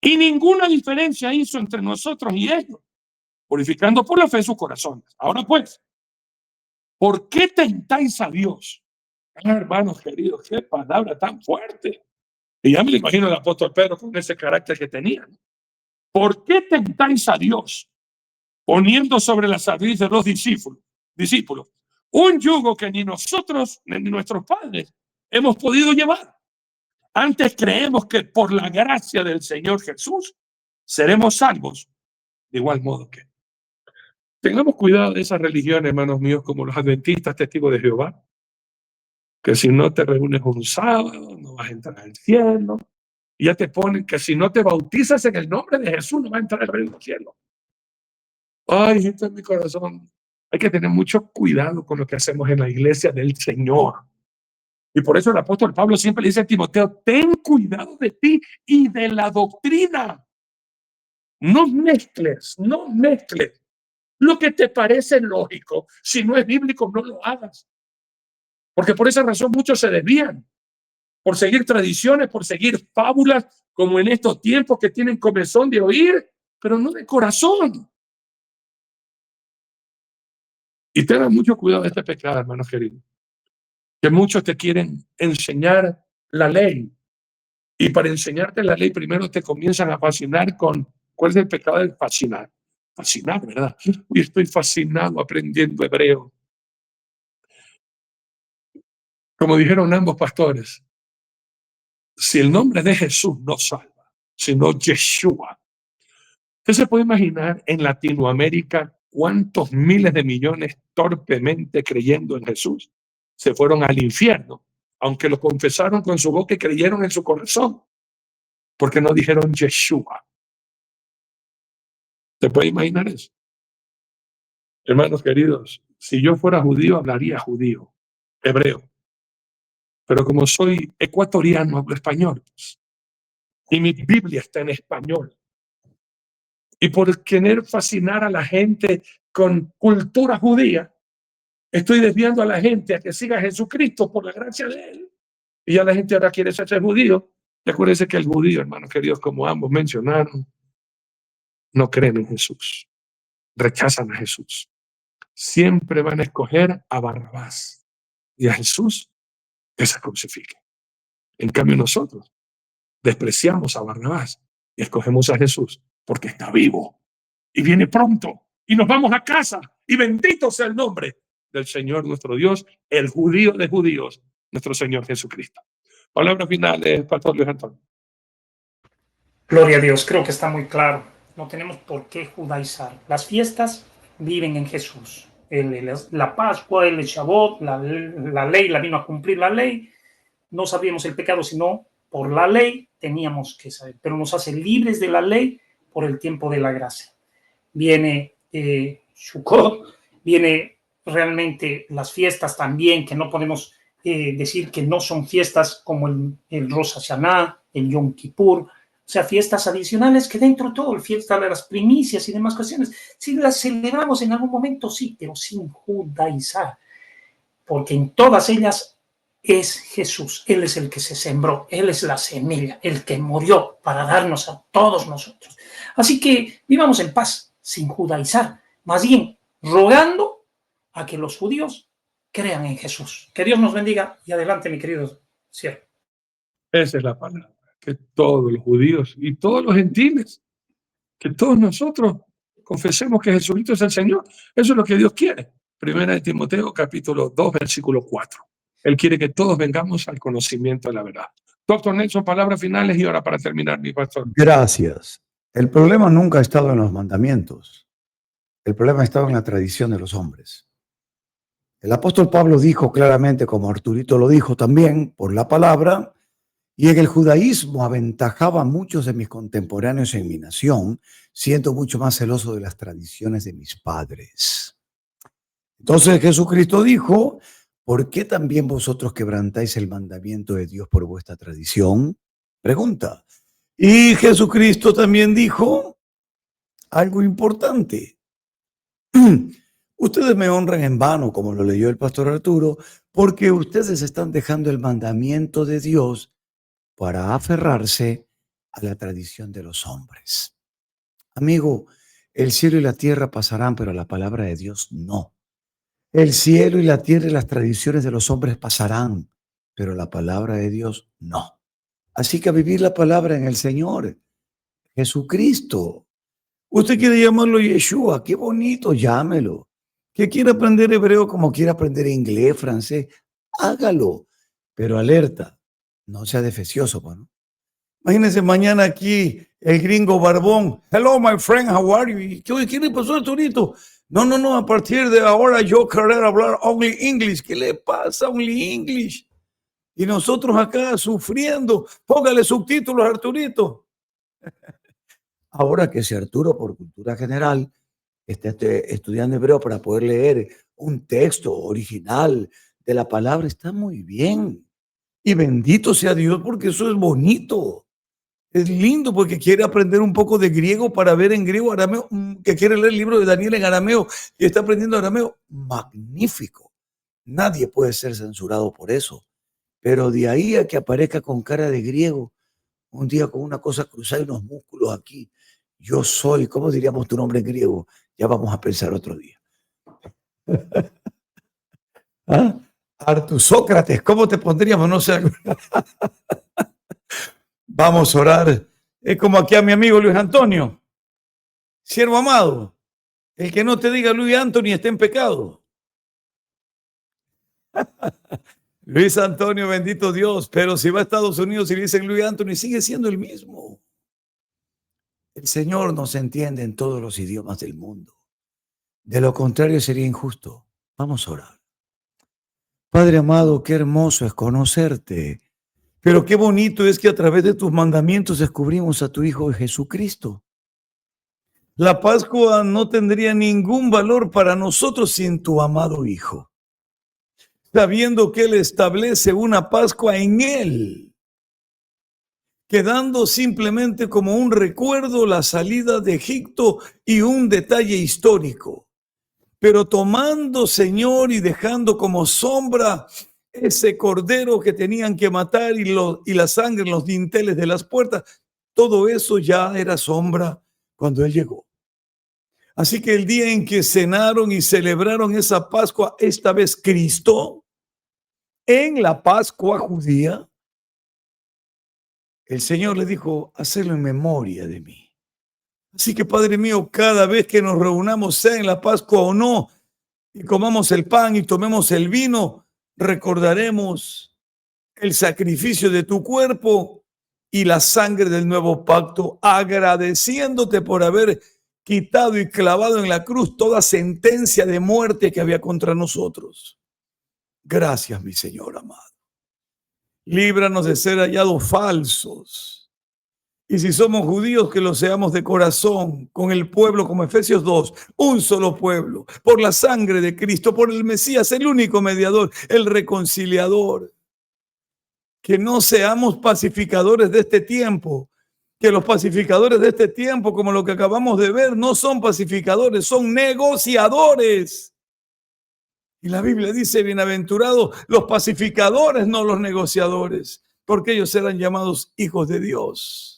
Y ninguna diferencia hizo entre nosotros y ellos, purificando por la fe sus corazones. Ahora pues, ¿por qué tentáis a Dios? Hermanos queridos, qué palabra tan fuerte. Y ya me lo imagino el apóstol Pedro con ese carácter que tenía. ¿Por qué tentáis a Dios poniendo sobre la cerviz de los discípulos un yugo que ni nosotros ni nuestros padres hemos podido llevar? Antes creemos que por la gracia del Señor Jesús seremos salvos, de igual modo que. Tengamos cuidado de esas religiones, hermanos míos, como los adventistas, testigos de Jehová, que si no te reúnes un sábado no vas a entrar al cielo, Y ya te ponen que si no te bautizas en el nombre de Jesús, no va a entrar al reino del cielo. Ay, gente en mi corazón. Hay que tener mucho cuidado con lo que hacemos en la iglesia del Señor. Y por eso el apóstol Pablo siempre le dice a Timoteo, ten cuidado de ti y de la doctrina. No mezcles. Lo que te parece lógico, si no es bíblico, no lo hagas. Porque por esa razón muchos se desvían. Por seguir tradiciones, por seguir fábulas, como en estos tiempos que tienen comezón de oír, pero no de corazón. Y tengan mucho cuidado de este pecado, hermanos queridos. Que muchos te quieren enseñar la ley. Y para enseñarte la ley, primero te comienzan a fascinar con cuál es el pecado del fascinar. Fascinar, ¿verdad? Y estoy fascinado aprendiendo hebreo. Como dijeron ambos pastores, si el nombre de Jesús no salva, sino Yeshua. ¿Usted se puede imaginar en Latinoamérica cuántos miles de millones torpemente creyendo en Jesús se fueron al infierno, aunque lo confesaron con su boca y creyeron en su corazón, porque no dijeron Yeshua? ¿Se puede imaginar eso? Hermanos queridos, si yo fuera judío, hablaría judío, hebreo. Pero como soy ecuatoriano, hablo español. Y mi Biblia está en español. Y por querer fascinar a la gente con cultura judía, estoy desviando a la gente a que siga a Jesucristo por la gracia de Él. Y ya la gente ahora quiere ser judío. Y acuérdense que el judío, hermanos queridos, como ambos mencionaron, no creen en Jesús. Rechazan a Jesús. Siempre van a escoger a Barrabás y a Jesús que se crucifique. En cambio nosotros despreciamos a Barrabás y escogemos a Jesús porque está vivo y viene pronto y nos vamos a casa, y bendito sea el nombre del Señor nuestro Dios, el judío de judíos, nuestro Señor Jesucristo. Palabra final, Pastor Luis Antonio. Gloria a Dios, creo que está muy claro. No tenemos por qué judaizar. Las fiestas viven en Jesús. La Pascua, el Shavuot, la ley, la vino a cumplir la ley. No sabíamos el pecado, sino por la ley teníamos que saber. Pero nos hace libres de la ley por el tiempo de la gracia. Viene Sukkot, viene realmente las fiestas también, que no podemos decir que no son fiestas como el Rosh Hashanah, el Yom Kippur. O sea, fiestas adicionales que dentro de todo, el fiesta de las primicias y demás cuestiones, si las celebramos en algún momento, sí, pero sin judaizar, porque en todas ellas es Jesús. Él es el que se sembró, Él es la semilla, el que murió para darnos a todos nosotros. Así que vivamos en paz, sin judaizar, más bien rogando a que los judíos crean en Jesús. Que Dios nos bendiga y adelante, mi querido siervo. Esa es la palabra. Que todos los judíos y todos los gentiles, que todos nosotros confesemos que Jesucristo es el Señor. Eso es lo que Dios quiere. Primera de Timoteo, capítulo 2, versículo 4. Él quiere que todos vengamos al conocimiento de la verdad. Doctor Nelson, palabras finales y ahora para terminar, mi pastor. Gracias. El problema nunca ha estado en los mandamientos. El problema ha estado en la tradición de los hombres. El apóstol Pablo dijo claramente, como Arturito lo dijo también, por la palabra, y en el judaísmo aventajaba a muchos de mis contemporáneos en mi nación, siendo mucho más celoso de las tradiciones de mis padres. Entonces Jesucristo dijo, ¿por qué también vosotros quebrantáis el mandamiento de Dios por vuestra tradición? Pregunta. Y Jesucristo también dijo algo importante. Ustedes me honran en vano, como lo leyó el pastor Arturo, porque ustedes están dejando el mandamiento de Dios para aferrarse a la tradición de los hombres. Amigo, el cielo y la tierra pasarán, pero la palabra de Dios no. El cielo y la tierra y las tradiciones de los hombres pasarán, pero la palabra de Dios no. Así que a vivir la palabra en el Señor, Jesucristo. Usted quiere llamarlo Yeshua, qué bonito, llámelo. Que quiera aprender hebreo como quiera aprender inglés, francés, hágalo, pero alerta. No sea defecioso, ¿no? Imagínense mañana aquí el gringo barbón. Hello, my friend, how are you? ¿Qué le pasó a Arturito? No, a partir de ahora yo querer hablar only English. ¿Qué le pasa, only English? Y nosotros acá sufriendo. Póngale subtítulos, Arturito. Ahora que si Arturo, por cultura general, está estudiando hebreo para poder leer un texto original de la palabra, está muy bien. Y bendito sea Dios, porque eso es bonito. Es lindo porque quiere aprender un poco de griego para ver en griego, arameo, que quiere leer el libro de Daniel en arameo y está aprendiendo arameo. Magnífico. Nadie puede ser censurado por eso. Pero de ahí a que aparezca con cara de griego, un día con una cosa cruzada y unos músculos aquí. Yo soy, ¿cómo diríamos tu nombre en griego? Ya vamos a pensar otro día. ¿Ah? Sócrates, ¿cómo te pondríamos? No sé. Vamos a orar. Es como aquí a mi amigo Luis Antonio, siervo amado. El que no te diga Luis Antonio está en pecado. Luis Antonio, bendito Dios, pero si va a Estados Unidos y le dicen Luis Antonio, sigue siendo el mismo. El Señor nos entiende en todos los idiomas del mundo. De lo contrario sería injusto. Vamos a orar. Padre amado, qué hermoso es conocerte, pero qué bonito es que a través de tus mandamientos descubrimos a tu Hijo Jesucristo. La Pascua no tendría ningún valor para nosotros sin tu amado Hijo, sabiendo que Él establece una Pascua en Él, quedando simplemente como un recuerdo la salida de Egipto y un detalle histórico. Pero tomando, Señor, y dejando como sombra ese cordero que tenían que matar y la sangre en los dinteles de las puertas, todo eso ya era sombra cuando Él llegó. Así que el día en que cenaron y celebraron esa Pascua, esta vez Cristo, en la Pascua judía, el Señor le dijo, hacedlo en memoria de mí. Así que, Padre mío, cada vez que nos reunamos, sea en la Pascua o no, y comamos el pan y tomemos el vino, recordaremos el sacrificio de tu cuerpo y la sangre del nuevo pacto, agradeciéndote por haber quitado y clavado en la cruz toda sentencia de muerte que había contra nosotros. Gracias, mi Señor amado. Líbranos de ser hallados falsos. Y si somos judíos, que lo seamos de corazón, con el pueblo, como Efesios 2, un solo pueblo, por la sangre de Cristo, por el Mesías, el único mediador, el reconciliador. Que no seamos pacificadores de este tiempo, que los pacificadores de este tiempo, como lo que acabamos de ver, no son pacificadores, son negociadores. Y la Biblia dice, bienaventurados los pacificadores, no los negociadores, porque ellos serán llamados hijos de Dios.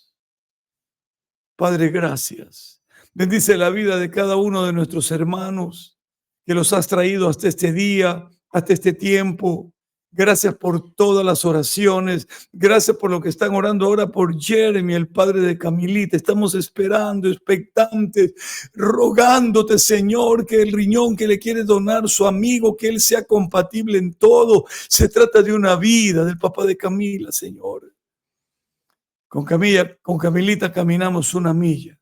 Padre, gracias. Bendice la vida de cada uno de nuestros hermanos que los has traído hasta este día, hasta este tiempo. Gracias por todas las oraciones. Gracias por lo que están orando ahora por Jeremy, el padre de Camilita. Estamos esperando, expectantes, rogándote, Señor, que el riñón que le quiere donar su amigo, que él sea compatible en todo. Se trata de una vida del papá de Camila, Señor. Con Camilita caminamos 1 milla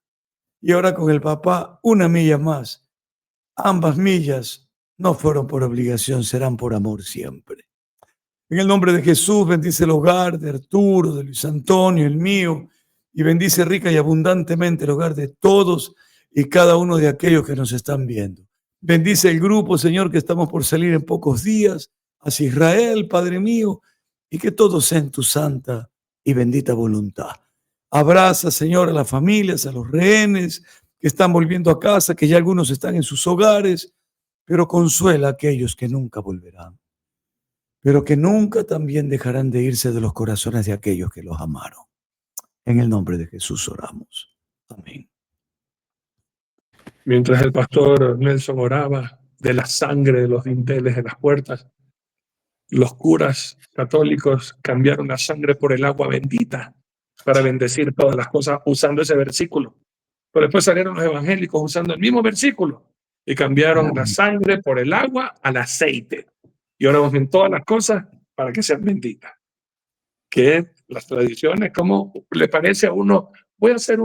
y ahora con el papá 1 milla más. Ambas millas no fueron por obligación, serán por amor siempre. En el nombre de Jesús, bendice el hogar de Arturo, de Luis Antonio, el mío, y bendice rica y abundantemente el hogar de todos y cada uno de aquellos que nos están viendo. Bendice el grupo, Señor, que estamos por salir en pocos días, hacia Israel, Padre mío, y que todo sea en tu santa y bendita voluntad. Abraza, Señor, a las familias, a los rehenes que están volviendo a casa, que ya algunos están en sus hogares, pero consuela a aquellos que nunca volverán, pero que nunca también dejarán de irse de los corazones de aquellos que los amaron. En el nombre de Jesús oramos. Amén. Mientras el pastor Nelson oraba de la sangre de los dinteles de las puertas, los curas católicos cambiaron la sangre por el agua bendita para bendecir todas las cosas usando ese versículo. Pero después salieron los evangélicos usando el mismo versículo y cambiaron la sangre por el agua al aceite. Y oramos en todas las cosas para que sean benditas. Que las tradiciones, ¿cómo le parece a uno? Voy a hacer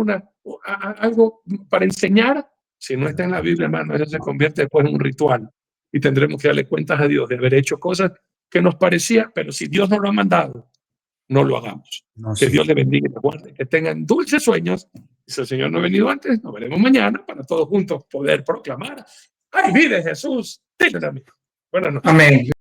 algo para enseñar. Si no está en la Biblia, hermano, eso se convierte después en un ritual. Y tendremos que darle cuentas a Dios de haber hecho cosas que nos parecía, pero si Dios nos lo ha mandado, no lo hagamos. No, Que sí. Dios le bendiga y le guarde, que tengan dulces sueños. Si el Señor no ha venido antes, nos veremos mañana para todos juntos poder proclamar: ¡ay, vive Jesús! Buenas noches. Amén.